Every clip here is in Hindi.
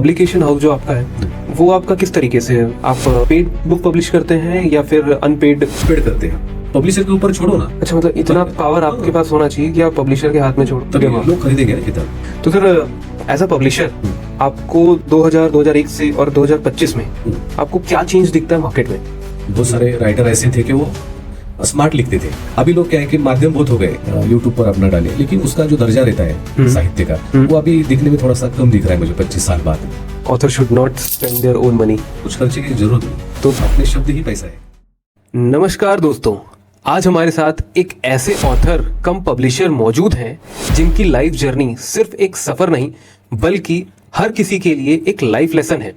पब्लिकेशन हाउस जो आपका है वो आपका किस तरीके से है? आप पेड बुक पब्लिश करते हैं या फिर अनपेड? पेड करते हैं। पब्लिशर के ऊपर छोड़ो ना, अच्छा, मतलब इतना पावर आपके पास होना चाहिए कि आप पब्लिशर के हाथ में छोड़ तभी दोगे। लोग खरीदेंगे ना किताब। तो सर, एज अ पब्लिशर आपको 2000 2001 से और 2025 में आपको क्या चेंज दिखता है मार्केट में? बहुत सारे राइटर ऐसे थे कि वो स्मार्ट लिखते थे। अभी लोग क्या है कि माध्यम बहुत हो गए, यूट्यूब पर अपना डाले, लेकिन उसका जो दर्जा रहता है साहित्य का, वो अभी दिखने में थोड़ा सा कम दिख रहा है मुझे 25 साल बाद। Author should not spend their own money. कुछ खर्चे की जरूरत नहीं, तो अपने शब्द ही पैसा है। नमस्कार दोस्तों, आज हमारे साथ एक ऐसे ऑथर कम पब्लिशर मौजूद हैं जिनकी लाइफ जर्नी सिर्फ एक सफर नहीं बल्कि हर किसी के लिए एक लाइफ लेसन है।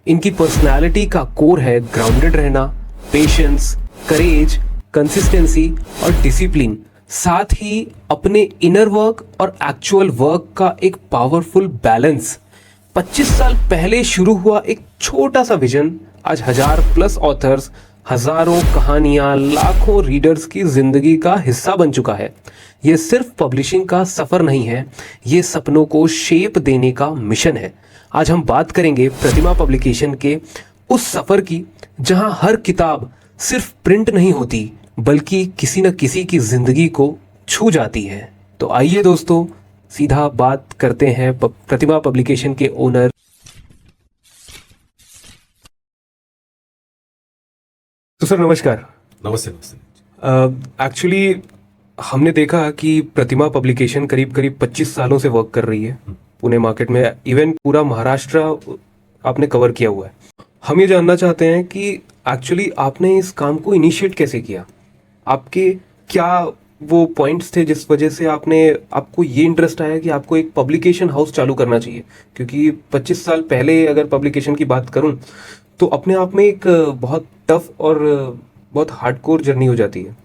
इनकी पर्सनालिटी का कोर है ग्राउंडेड रहना, पेशेंस, करेज, कंसिस्टेंसी और डिसिप्लिन, साथ ही अपने इनर वर्क और एक्चुअल वर्क का एक पावरफुल बैलेंस। 25 साल पहले शुरू हुआ एक छोटा सा विजन आज 1000+ ऑथर्स, हजारों कहानियां, लाखों रीडर्स की जिंदगी का हिस्सा बन चुका है। ये सिर्फ पब्लिशिंग का सफर नहीं है, ये सपनों को शेप देने का मिशन है। आज हम बात करेंगे प्रतिमा पब्लिकेशन के उस सफर की जहां हर किताब सिर्फ प्रिंट नहीं होती बल्कि किसी न किसी की जिंदगी को छू जाती है। तो आइए दोस्तों, सीधा बात करते हैं प्रतिमा पब्लिकेशन के ओनर। तो सर नमस्कार। नमस्ते। नमस्ते। एक्चुअली हमने देखा कि प्रतिमा पब्लिकेशन करीब करीब 25 सालों से वर्क कर रही है पुणे मार्केट में। इवन पूरा महाराष्ट्र आपने कवर किया हुआ है। हम ये जानना चाहते हैं कि एक्चुअली आपने इस काम को इनिशिएट कैसे किया? आपके क्या वो पॉइंट्स थे जिस वजह से आपको ये इंटरेस्ट आया कि आपको एक पब्लिकेशन हाउस चालू करना चाहिए? क्योंकि 25 साल पहले अगर पब्लिकेशन की बात करूं तो अपने आप में एक बहुत टफ और बहुत हार्डकोर जर्नी हो जाती है।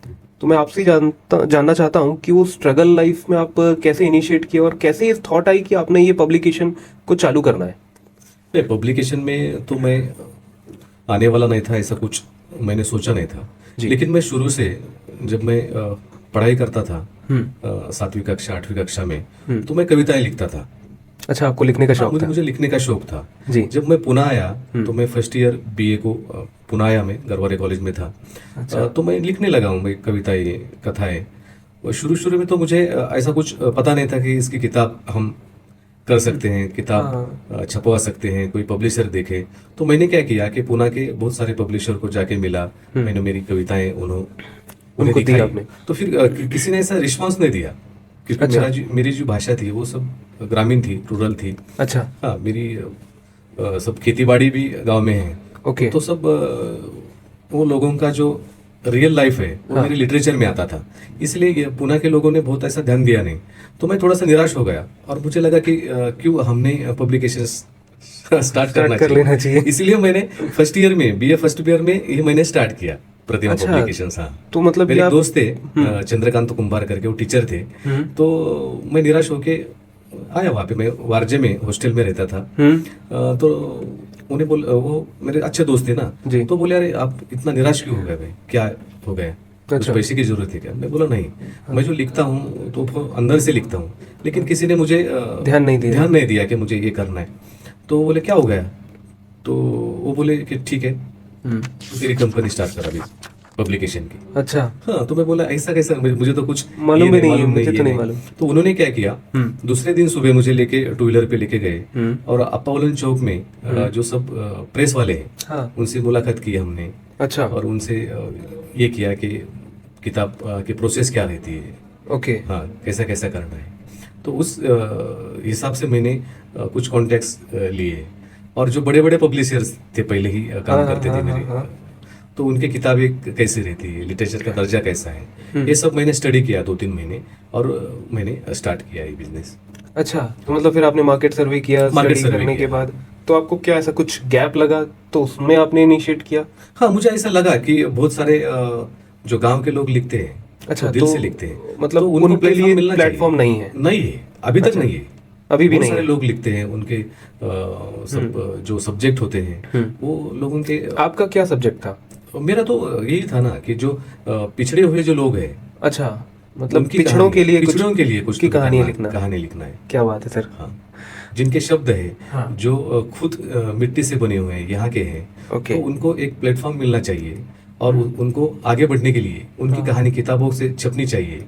तो मैं आपसे जानना चाहता हूं कि वो स्ट्रगल लाइफ में आप कैसे इनिशिएट किया और कैसे ये थॉट आई कि आपने ये पब्लिकेशन को चालू करना है? नहीं, पब्लिकेशन में तो मैं आने वाला नहीं था, ऐसा कुछ मैंने सोचा नहीं था। लेकिन मैं शुरू से जब मैं पढ़ाई करता था 7वीं कक्षा 8वीं कक्षा में, तो मैं कविताएं लिखता था। अच्छा, आपको लिखने का शौक था? मुझे लिखने का शौक था जी। जब मैं पुणे आया तो मैं फर्स्ट ईयर बीए को पुणे आया, मैं गरवारे कॉलेज में था। अच्छा। तो मैं लिखने लगा हूँ मैं कविताएं, कथाएं। और शुरू में तो मुझे ऐसा कुछ पता नहीं था कि इसकी किताब हम कर सकते हैं, किताब छपवा सकते हैं, कोई पब्लिशर देखे। तो मैंने क्या किया कि पुणे के बहुत सारे पब्लिशर को जाके मिला, मैंने मेरी कविताएं उन्हें दिखाई। आपने तो फिर किसी ने ऐसा रिस्पॉन्स नहीं दिया क्योंकि अच्छा। मेरी जो भाषा थी वो सब ग्रामीण थी, रूरल थी। अच्छा। हाँ, मेरी सब खेती बाड़ी भी गांव में है। ओके। तो सब वो लोगों का जो रियल लाइफ है वो मेरे लिटरेचर में आता था, इसलिए पुणे के लोगों ने बहुत ऐसा ध्यान दिया नहीं। तो मैं थोड़ा सा निराश हो गया और मुझे लगा कि क्यों हमने पब्लिकेशन स्टार्ट कर लेना चाहिए। इसलिए मैंने फर्स्ट ईयर में, बीए फर्स्ट ईयर में ये मैंने स्टार्ट किया प्रतिमा पब्लिकेशंस। हाँ, तो मतलब मेरे दोस्त थे चंद्रकांत कुंभार करके, वो टीचर थे। तो मैं निराश होके आया वहाँ पे, मैं वारजे में हॉस्टल में रहता था। तो उन्हें वो मेरे अच्छे दोस्त थे ना, तो बोले अरे आप इतना निराश क्यों हो गए भाई, क्या हो गया? कुछ पैसे की जरूरत है क्या? मैं बोला नहीं, मैं जो लिखता हूँ तो अंदर से लिखता हूँ, लेकिन किसी ने मुझे ध्यान नहीं दिया कि मुझे ये करना है। तो बोले क्या हो गया? तो वो बोले कि ठीक है, तो तेरी कंपनी स्टार्ट करा अभी पब्लिकेशन की। अच्छा। हाँ, तो मैं बोला ऐसा कैसा, मुझे तो कुछ मालूम भी नहीं है, मुझे तो नहीं मालूम। तो उन्होंने क्या किया, दूसरे दिन सुबह मुझे लेके 2 व्हीलर पे लेके गए और अप्पावलन चौक में जो सब प्रेस वाले हैं उनसे मुलाकात की हमने। अच्छा। और उनसे ये किया कि किताब की प्रोसेस क्या रहती है, ओके, हाँ, कैसा कैसा करना है। तो उस हिसाब से मैंने कुछ कॉन्टेक्ट्स लिए और जो बड़े बड़े पब्लिशर्स थे पहले ही काम करते थे मेरे, तो उनकी किताबें कैसी रहती है, लिटरेचर का दर्जा कैसा है, ये सब मैंने स्टडी किया 2-3 महीने और मैंने स्टार्ट किया ये बिजनेस। अच्छा, तो मतलब फिर आपने मार्केट सर्वे किया, स्टडी करने के बाद तो आपको क्या ऐसा कुछ गैप लगा तो उसमें आपने इनिशिएट किया? हाँ, मुझे ऐसा लगा कि बहुत सारे जो गांव के लोग लिखते हैं, अच्छा, तो दिल से लिखते हैं, मतलब तो उनके लिए प्लेटफॉर्म नहीं है? नहीं है, अभी तक नहीं है, अभी भी नहीं। सारे लोग लिखते हैं, उनके सब जो सब्जेक्ट होते हैं वो लोगों के। आपका क्या सब्जेक्ट था? मेरा तो यही था ना कि जो पिछड़े हुए जो लोग हैं। अच्छा, मतलब पिछड़ों के लिए कुछ की कहानी लिखना है। क्या बात है सर। हाँ। जिनके शब्द है हाँ। जो खुद मिट्टी से बने हुए हैं, यहाँ के हैं, ओके। तो उनको एक प्लेटफॉर्म मिलना चाहिए और उनको आगे बढ़ने के लिए उनकी कहानी किताबों से छपनी चाहिए,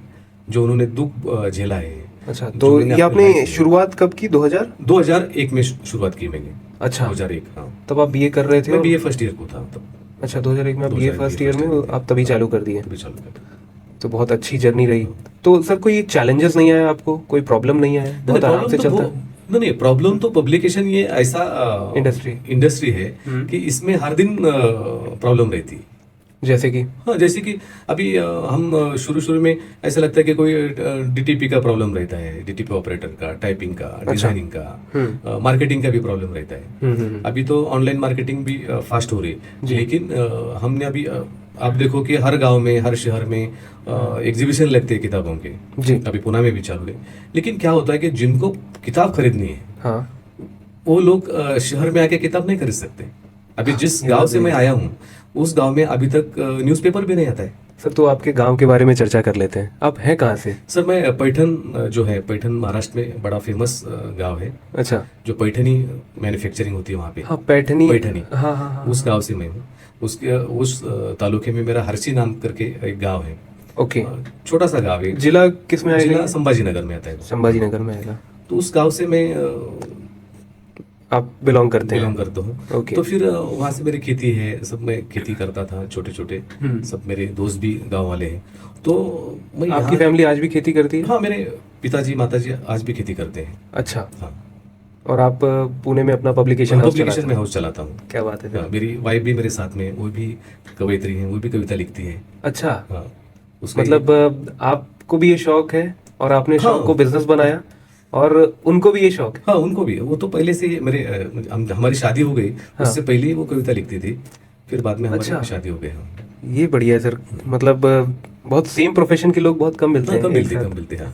जो उन्होंने दुख झेला है। अच्छा, जो तो मैंने ये अपनी आपने life में- शुरुआत कब की? 2001 में शुरुआत की मैंने। अच्छा। 2001, हाँ। तब आप बीए कर रहे थे? मैं और- बीए फर्स्ट ईयर को था तब। अच्छा, 2001 में आप बीए 2001 फर्स्ट ईयर में आप तभी चालू कर दिए? तभी चालू कर दिया। तो बहुत अच्छी जर्नी रही। तो सर कोई चैलेंजेस नहीं आया आपको? कोई प्रॉब्लम नहीं आया? बहुत आराम से चलता है? नहीं, प्रॉब्लम तो पब्लिकेशन ये ऐसा इंडस्ट्री है कि इसमें हर दिन प्रॉब्लम रहती है। जैसे कि? हाँ, जैसे कि अभी हम शुरू में ऐसा लगता है कि कोई डीटीपी का प्रॉब्लम रहता है, डीटीपी ऑपरेटर का, टाइपिंग का, डिजाइनिंग का, मार्केटिंग का भी प्रॉब्लम रहता है। अभी तो ऑनलाइन मार्केटिंग भी फास्ट हो रही है, लेकिन हमने अभी आप देखो कि हर गांव में, हर शहर में एग्जीबिशन लगते हैं किताबों के। जी। अभी पुणे में भी चालू है। लेकिन क्या होता है कि जिनको किताब खरीदनी है, हाँ, वो लोग शहर में आके किताब नहीं खरीद सकते। अभी जिस गांव से मैं आया हूँ, उस गांव में अभी तक न्यूज़पेपर भी नहीं आता है। सर तो आपके गांव के बारे में चर्चा कर लेते हैं। आप हैं कहाँ से? सर मैं पैठन, जो है पैठन महाराष्ट्र में बड़ा फेमस गांव है। अच्छा। जो पैठनी मैन्युफैक्चरिंग होती है वहाँ पे। हाँ, पैठनी। पैठनी। हाँ हाँ हाँ। उस गांव से मैं हूँ। उस तालुके में मेरा हरसी नाम करके एक गांव है। ओके। छोटा सा गांव है। जिला किस में आएगा? जिला संभाजी नगर में आता है। संभाजी नगर में आएगा। तो उस गांव से मैं आप बिलोंग करते हैं? बिलोंग करता हूँ। ओके। तो फिर वहाँ से मेरी खेती है, सब मैं खेती करता था, छोटे छोटे। सब मेरे दोस्त भी गांव वाले हैं। तो मैं आपकी फैमिली आज भी खेती करती है? हाँ, मेरे पिताजी माताजी आज भी खेती करते हैं। अच्छा। हाँ। और आप पुणे में अपना पब्लिकेशन में हाउस चलाता हूँ। क्या बात है सर। हाँ, मेरी वाइफ भी मेरे साथ में, वो भी कवयित्री है, वो भी कविता लिखती है। अच्छा। हाँ, उसका मतलब आपको भी ये शौक है और आपने हाँ। शौक को बिजनेस बनाया, और उनको भी ये शौक है? हाँ, उनको भी। वो तो पहले से ही हमारी शादी हो गई, उससे पहले ही वो कविता लिखती थी, फिर बाद में हमारी शादी हो गई। हाँ। ये बढ़िया है सर। मतलब बहुत सेम प्रोफेशन के लोग बहुत कम मिलते हैं। कम मिलते हैं।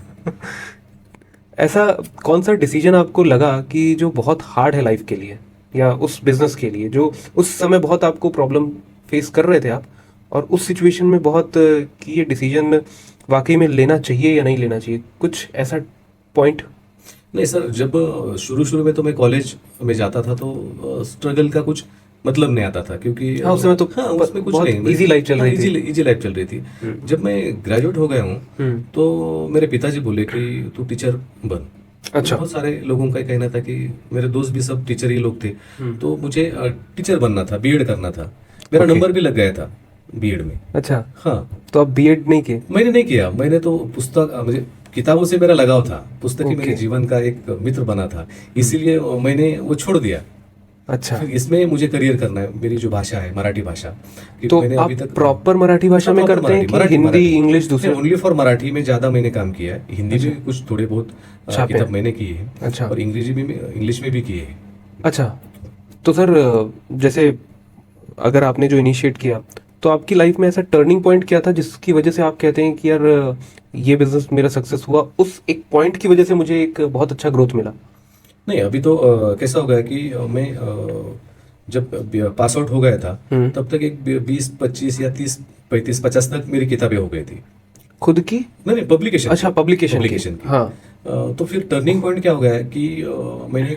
ऐसा कौन सा डिसीजन आपको लगा कि जो बहुत हार्ड है लाइफ के लिए या उस बिजनेस के लिए, जो उस समय बहुत आपको प्रॉब्लम फेस कर रहे थे आप, और उस सिचुएशन में बहुत कि ये डिसीजन वाकई में लेना चाहिए या नहीं लेना चाहिए? कुछ ऐसा पॉइंट? नहीं सर, जब शुरू में तो मैं कॉलेज में जाता था तो स्ट्रगल का कुछ मतलब नहीं आता था, क्योंकि हाँ, उसमें तो उसमें कुछ बहुत नहीं, इजी लाइफ चल रही थी। इजी लाइफ चल रही थी। जब मैं ग्रेजुएट हो गया हूँ तो मेरे पिताजी बोले कि तू टीचर बन। अच्छा। बहुत सारे लोगों का कहना था कि मेरे दोस्त भी सब टीचर ही लोग थे, तो मुझे टीचर बनना था, बीएड करना था। मेरा नंबर भी लग गया था बीएड में। अच्छा। हाँ। तो आप बीएड नहीं किए? मैंने नहीं किया। मैंने तो पुस्तक, मुझे किताबों से मेरा लगाव था, पुस्तक ही मेरे जीवन का एक मित्र बना था, इसीलिए मैंने वो छोड़ दिया। अच्छा। फिर इसमें मुझे करियर करना है, मेरी जो भाषा है मराठी भाषा। तो आप प्रॉपर मराठी भाषा में करते हैं कि हिंदी इंग्लिश दूसरे? ओनली फॉर मराठी में ज्यादा मैंने काम किया है। हिंदी में कुछ थोड़े बहुत किताब मैंने किए हैं। अच्छा। और इंग्लिश में भी किए हैं। अच्छा। तो सर जैसे अगर आपने जो इनिशिएट किया, तो आपकी लाइफ में ऐसा टर्निंग पॉइंट क्या था जिसकी वजह से आप कहते हैं कि यार ये बिजनेस मेरा सक्सेस हुआ, उस एक पॉइंट की वजह से मुझे एक बहुत अच्छा ग्रोथ मिला? नहीं, अभी तो कैसा हो गया कि मैं जब पास आउट हो गया था तब तक एक 20-25 या 30-35 50 तक मेरी किताबें हो गई थी खुद की? नहीं, पब्लिकेशन। अच्छा, पब्लिकेशन की। हाँ। तो फिर टर्निंग पॉइंट क्या हो गया कि मैंने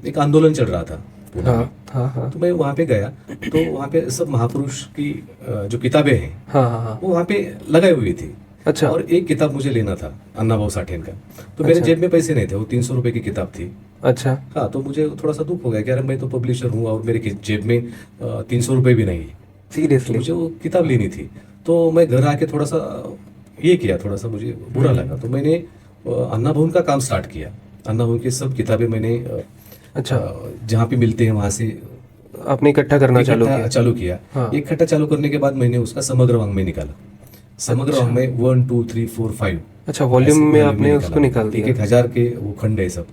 एक आंदोलन चल रहा था। हाँ हाँ हाँ। तो मैं वहाँ पे गया, तो वहाँ पे सब महापुरुष की जो किताबें हैं, हाँ हाँ हाँ, वो वहाँ पे लगाई हुई थी। अच्छा। और एक किताब मुझे लेना था, अन्ना भाऊ साठेन का। तो मेरे जेब में पैसे नहीं थे, वो 300 रुपए की किताब थी। अच्छा। हाँ, तो मुझे थोड़ा सा दुख हो गया कि यार मैं तो पब्लिशर हूँ और मेरे जेब में 300 रुपए भी नहीं है। सीरियसली? मुझे वो किताब लेनी थी। तो मैं घर आके थोड़ा सा ये किया, थोड़ा सा मुझे बुरा लगा। तो मैंने अन्ना भवन का काम स्टार्ट किया। अन्ना भवन की सब किताबें मैंने अच्छा, जहाँ पे मिलते हैं वहाँ से आपने इकट्ठा करना चालू किया? हाँ। इकट्ठा चालू करने के बाद मैंने उसका समग्र वांग में निकाला। समग्र वांग में 1, 2, 3, 4, 5। अच्छा, वॉल्यूम में आपने उसको निकाल दिया? 1000 के वो खंड है सब।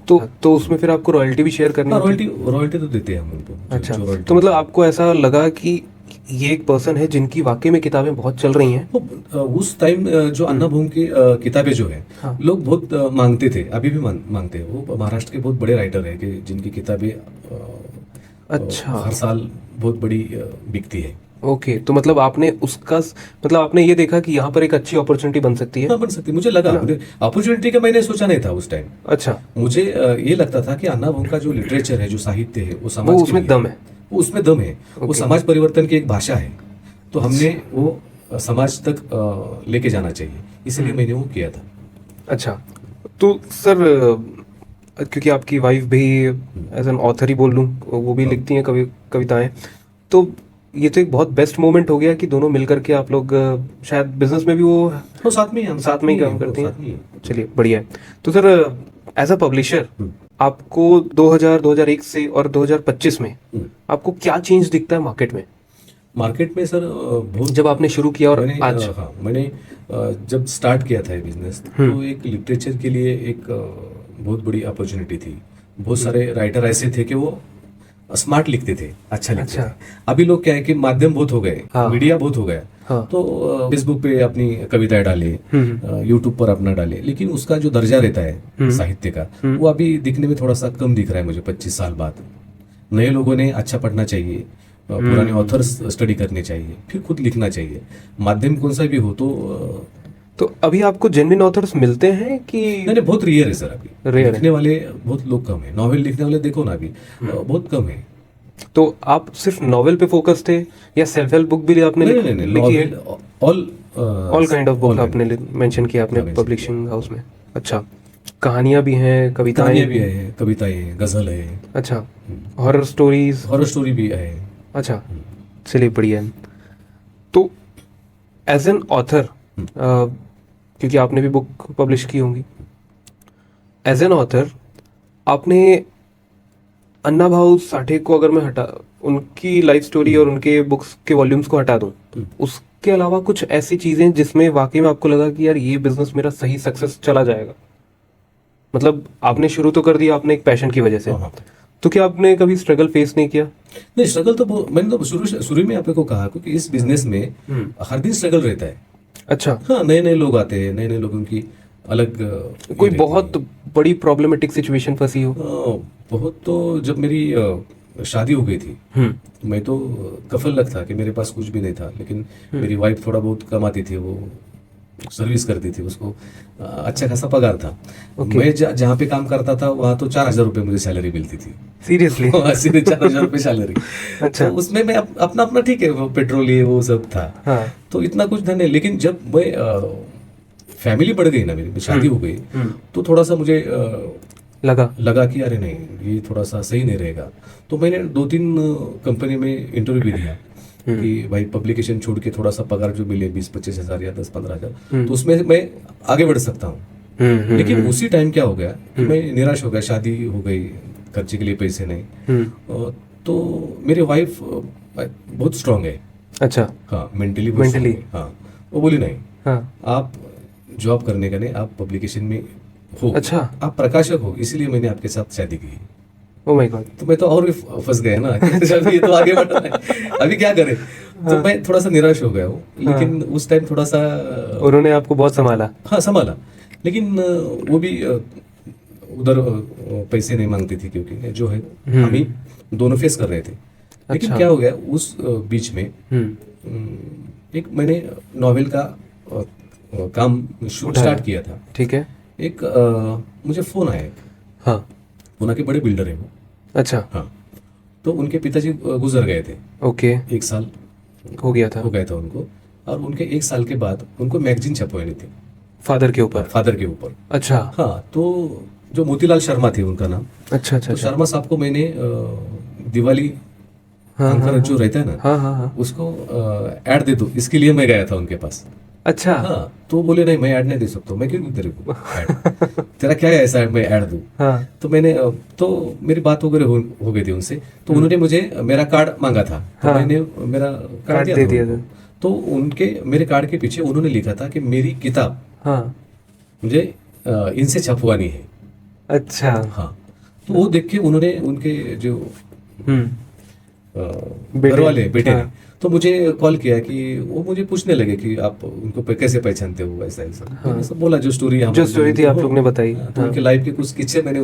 तो उसमें फिर आपको रॉयल्टी भी शेयर करनी? रॉयल्टी तो देते हैं हम उनको। अच्छा, तो मतलब आपको ऐसा लगा कि ये एक पर्सन है जिनकी वाकई में किताबें बहुत चल रही हैं? उस टाइम जो अन्ना भूम की किताबें जो है, हाँ। लोग बहुत मांगते थे, अभी भी मांगते हैं। वो महाराष्ट्र के बहुत बड़े राइटर है कि जिनकी किताबें अच्छा, हर साल बहुत बड़ी बिकती है। ओके, तो मतलब आपने उसका मतलब आपने ये देखा कि यहाँ पर एक अच्छी अपॉर्चुनिटी बन सकती है। हाँ, बन सकती, मुझे लगा, अपॉर्चुनिटी का मैंने सोचा नहीं था उस टाइम। अच्छा, मुझे ये लगता था कि अन्ना का जो लिटरेचर है, जो साहित्य है, वो समाज वो के उसमें लिए दम है। वो उसमें दम है, वो ओके। समाज परिवर्तन की एक भाषा है, तो हमने वो समाज तक लेके जाना चाहिए, इसलिए मैंने वो किया था। अच्छा, तो सर क्योंकि आपकी वाइफ भी एज एन ऑथर ही बोल लूँ, वो भी लिखती हैं कविताएं, तो ये तो एक बहुत बेस्ट मोमेंट हो गया कि दोनों मिलकर के आप लोग शायद बिजनेस में भी वो तो साथ में ही हम साथ में ही काम वो करती साथ में ही हैं। हैं। चलिए बढ़िया है। तो सर एज अ पब्लिशर आपको 2001 से और 2025 में आपको क्या चेंज दिखता है मार्केट में? मार्केट में सर बहुत, जब आपने शुरू किया और मैंने आज? हाँ, मैंने जब स्टार्ट किया था ये बिजनेस, तो एक लिटरेचर के लिए एक बहुत बड़ी अपॉर्चुनिटी थी। बहुत सारे राइटर ऐसे थे कि वो स्मार्ट लिखते थे, अच्छा लिखते थे। अभी लोग क्या है कि माध्यम बहुत हो गए, मीडिया बहुत हो गया, तो फेसबुक पे अपनी कविताएं डाले, यूट्यूब पर अपना डाले, लेकिन उसका जो दर्जा रहता है साहित्य का, वो अभी दिखने में थोड़ा सा कम दिख रहा है मुझे 25 साल बाद। नए लोगों ने अच्छा पढ़ना चाहिए, पुराने ऑथर्स स्टडी करने चाहिए, फिर खुद लिखना चाहिए, माध्यम कौन सा भी हो। तो अभी आपको जेन्युइन ऑथर्स मिलते हैं कि नहीं, बहुत रेयर है सर, अभी रेयर लिखने वाले बहुत लोग कम है, नॉवेल लिखने वाले देखो ना अभी बहुत कम है। तो आप सिर्फ नॉवेल पे फोकस थे या सेल्फ हेल्प बुक भी आपने लिखी है? ऑल काइंड ऑफ बुक आपने मेंशन किया अपने पब्लिशिंग हाउस में। अच्छा, कहानियां भी हैं, कविताएं भी है, कविताएं हैं, गजल है। अच्छा, हॉरर स्टोरी भी है। अच्छा, चलिए बढ़िया है। तो एज एन ऑथर, क्योंकि आपने भी बुक पब्लिश की होंगी, एज एन ऑथर आपने अन्ना भाऊ साठे को अगर मैं उनकी लाइफ स्टोरी और उनके बुक्स के वॉल्यूम्स को हटा दूं, उसके अलावा कुछ ऐसी चीजें जिसमें वाकई में आपको लगा कि यार ये बिजनेस मेरा सही सक्सेस चला जाएगा? मतलब आपने शुरू तो कर दिया आपने एक पैशन की वजह से, तो क्या आपने कभी स्ट्रगल फेस नहीं किया? नहीं, स्ट्रगल तो मैंने तो शुरू में आपको कहा क्योंकि इस बिजनेस में हर दिन स्ट्रगल रहता है। अच्छा, हाँ, नए नए लोग आते हैं, नए नए लोगों की अलग कोई बहुत बड़ी प्रॉब्लमेटिक सिचुएशन फंसी हो? बहुत, तो जब मेरी शादी हो गई थी, मैं तो कफलक था कि मेरे पास कुछ भी नहीं था, लेकिन मेरी वाइफ थोड़ा बहुत कमाती थी, वो सर्विस करती थी, उसको अच्छा खासा पगार था। मैं जहाँ पे काम करता था वहाँ तो 4,000 रुपये मुझे सैलरी मिलती थी। सीरियसली? सीधे 4,000 रुपये सैलरी। अच्छा, तो उसमें मैं अपना अपना ठीक है, वो पेट्रोल ये वो सब था। हाँ। तो इतना कुछ था नहीं, लेकिन जब मैं फैमिली बढ़ गई ना, मेरी शादी हो गई, तो थोड़ा सा मुझे लगा कि अरे नहीं, ये थोड़ा सा सही नहीं रहेगा। तो मैंने 2-3 कंपनी में इंटरव्यू भी दिया कि भाई पब्लिकेशन छोड़ के थोड़ा सा पगार जो मिले 20-25 हज़ार या 10-15 हज़ार, तो उसमें मैं आगे बढ़ सकता हूँ। लेकिन उसी टाइम क्या हो गया कि मैं निराश हो गया, शादी हो गई, खर्चे के लिए पैसे नहीं। तो मेरी वाइफ बहुत स्ट्रांग है। अच्छा, हाँ, मेंटली। हाँ, वो बोली नहीं, हाँ, आप जॉब करने का नहीं, आप पब्लिकेशन में हो, अच्छा, आप प्रकाशक हो, इसलिए मैंने आपके साथ शादी की। Oh my God. तो मैं तो और भी फंस गया ना ये तो आगे बढ़ रहा है, अभी क्या करें। तो मैं थोड़ा सा निराश हो गया हूँ, लेकिन उस टाइम थोड़ा सा उन्होंने आपको बहुत संभाला? हाँ, संभाला, लेकिन वो भी उधर पैसे नहीं मांगती थी, क्योंकि जो है हम ही दोनों फेस कर रहे थे। लेकिन क्या हो गया उस बीच में, एक मैंने नॉवेल का काम स्टार्ट किया था। ठीक है। एक मुझे फोन आया, हाँ, पुणे के बड़े बिल्डर है वो। अच्छा, हाँ, तो उनके पिताजी गुजर गए थे। ओके, 1 साल हो गया था उनको, और उनके 1 साल के बाद उनको मैगजीन छपवानी थी फादर के ऊपर। अच्छा, हाँ, तो जो मोतीलाल शर्मा थे उनका नाम। अच्छा, तो शर्मा साहब को मैंने दिवाली अंकर जो रहता है ना, हाँ, उसको ऐड दे दो, इसके लिए मैं गया था उनके पास। अच्छा, हाँ, तो बोले नहीं, मैं ऐड नहीं दे सकता, मैं क्यों दूं तेरे को ऐड, तेरा क्या है ऐसा मैं ऐड दूं। हाँ, तो मैंने तो मेरी बात वगैरह हो गई थी उनसे, तो उन्होंने मुझे मेरा कार्ड मांगा था, तो मैंने मेरा कार्ड दे दिया था। तो उनके मेरे कार्ड के पीछे उन्होंने लिखा था कि मेरी किताब मुझे इनसे छपवानी है। अच्छा, हाँ, तो वो देख के उन्होंने, उनके जो घर वाले बेटे ने, तो मुझे कॉल किया कि वो मुझे पूछने लगे कि आप उनको कैसे पहचानते हो, ऐसा मैंने सब बोला, जो स्टोरी थी आप लोग ने बताई, तो उनके लाइफ के कुछ किस्से मैंने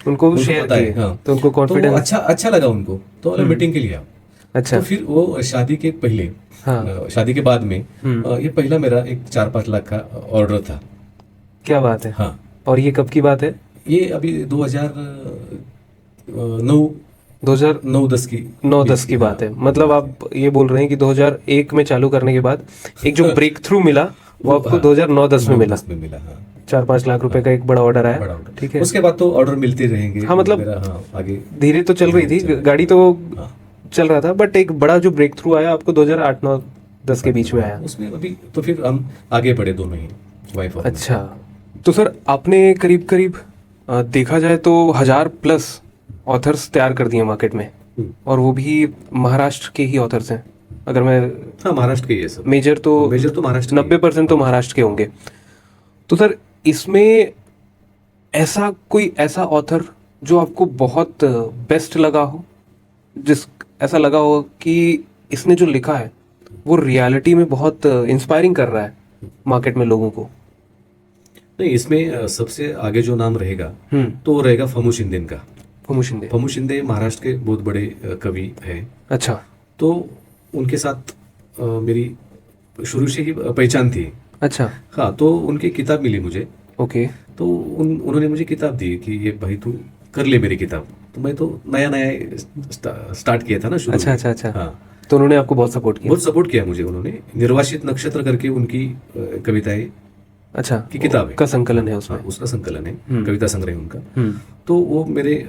उनको शेयर किए। हाँ, तो उनको कॉन्फिडेंस अच्छा लगा उनको, तो मीटिंग के लिए आओ। अच्छा। तो फिर वो शादी के पहले, हाँ। शादी के बाद में ये पहला मेरा एक 4-5 लाख का ऑर्डर था। क्या बात है। हाँ। और ये कब की बात है? ये अभी 2009 2009-10 की 9-10 की बात है। मतलब आप ये बोल रहे हैं कि 2001 में चालू करने के बाद एक जो ब्रेक थ्रू मिला वो आपको 2009-10 में मिला। 9-10 में मिला, हाँ। 4-5 लाख रुपए का एक बड़ा ऑर्डर आया। बड़ा ऑर्डर। ठीक है। उसके बाद तो ऑर्डर मिलते रहेंगे। हाँ, मतलब मेरा, हाँ, आगे धीरे तो चल रही थी चल रहा गाड़ी, तो हाँ। चल रहा था, बट एक बड़ा जो ब्रेक थ्रू आया आपको 2008-9-10 के बीच में आया। उसमें अभी तो फिर हम आगे बढ़े दोनों ही, वाइफ और मैं। अच्छा। तो सर आपने करीब करीब देखा जाए तो 1000+ ऑथर्स तैयार कर दिए मार्केट में, और वो भी महाराष्ट्र के ही ऑथर्स हैं। अगर मैं, हाँ, महाराष्ट्र के ये सब मेजर तो महाराष्ट्र के। 90% तो महाराष्ट्र के होंगे। तो सर इसमें ऐसा कोई ऐसा ऑथर जो आपको बहुत बेस्ट लगा हो, जिस ऐसा लगा हो कि इसने जो लिखा है वो रियलिटी में बहुत इंस्पायरिंग कर रहा है मार्केट में लोगों को? नहीं, इसमें सबसे आगे जो नाम रहेगा तो वो रहेगा फमू शिंदे का। फमू शिंदे महाराष्ट्र के बहुत बड़े कवि हैं। अच्छा। तो उनके साथ मेरी शुरू से ही पहचान थी। अच्छा। हाँ, तो उनकी किताब मिली मुझे। ओके। तो उन्होंने मुझे किताब दी कि ये भाई तू कर ले मेरी किताब। तो मैं तो नया स्टार्ट किया था ना शुरू अच्छा में। अच्छा अच्छा। हाँ, तो उन्होंने आपको बहुत सपोर्ट किया? बहुत सपोर्ट किया मुझे उन्होंने। निर्वासित नक्षत्र करके उनकी कविताएं अच्छा की किताब है, का संकलन है उसमें? हाँ, उसका संकलन है, कविता संग्रह उनका। हम्म। तो वो मेरे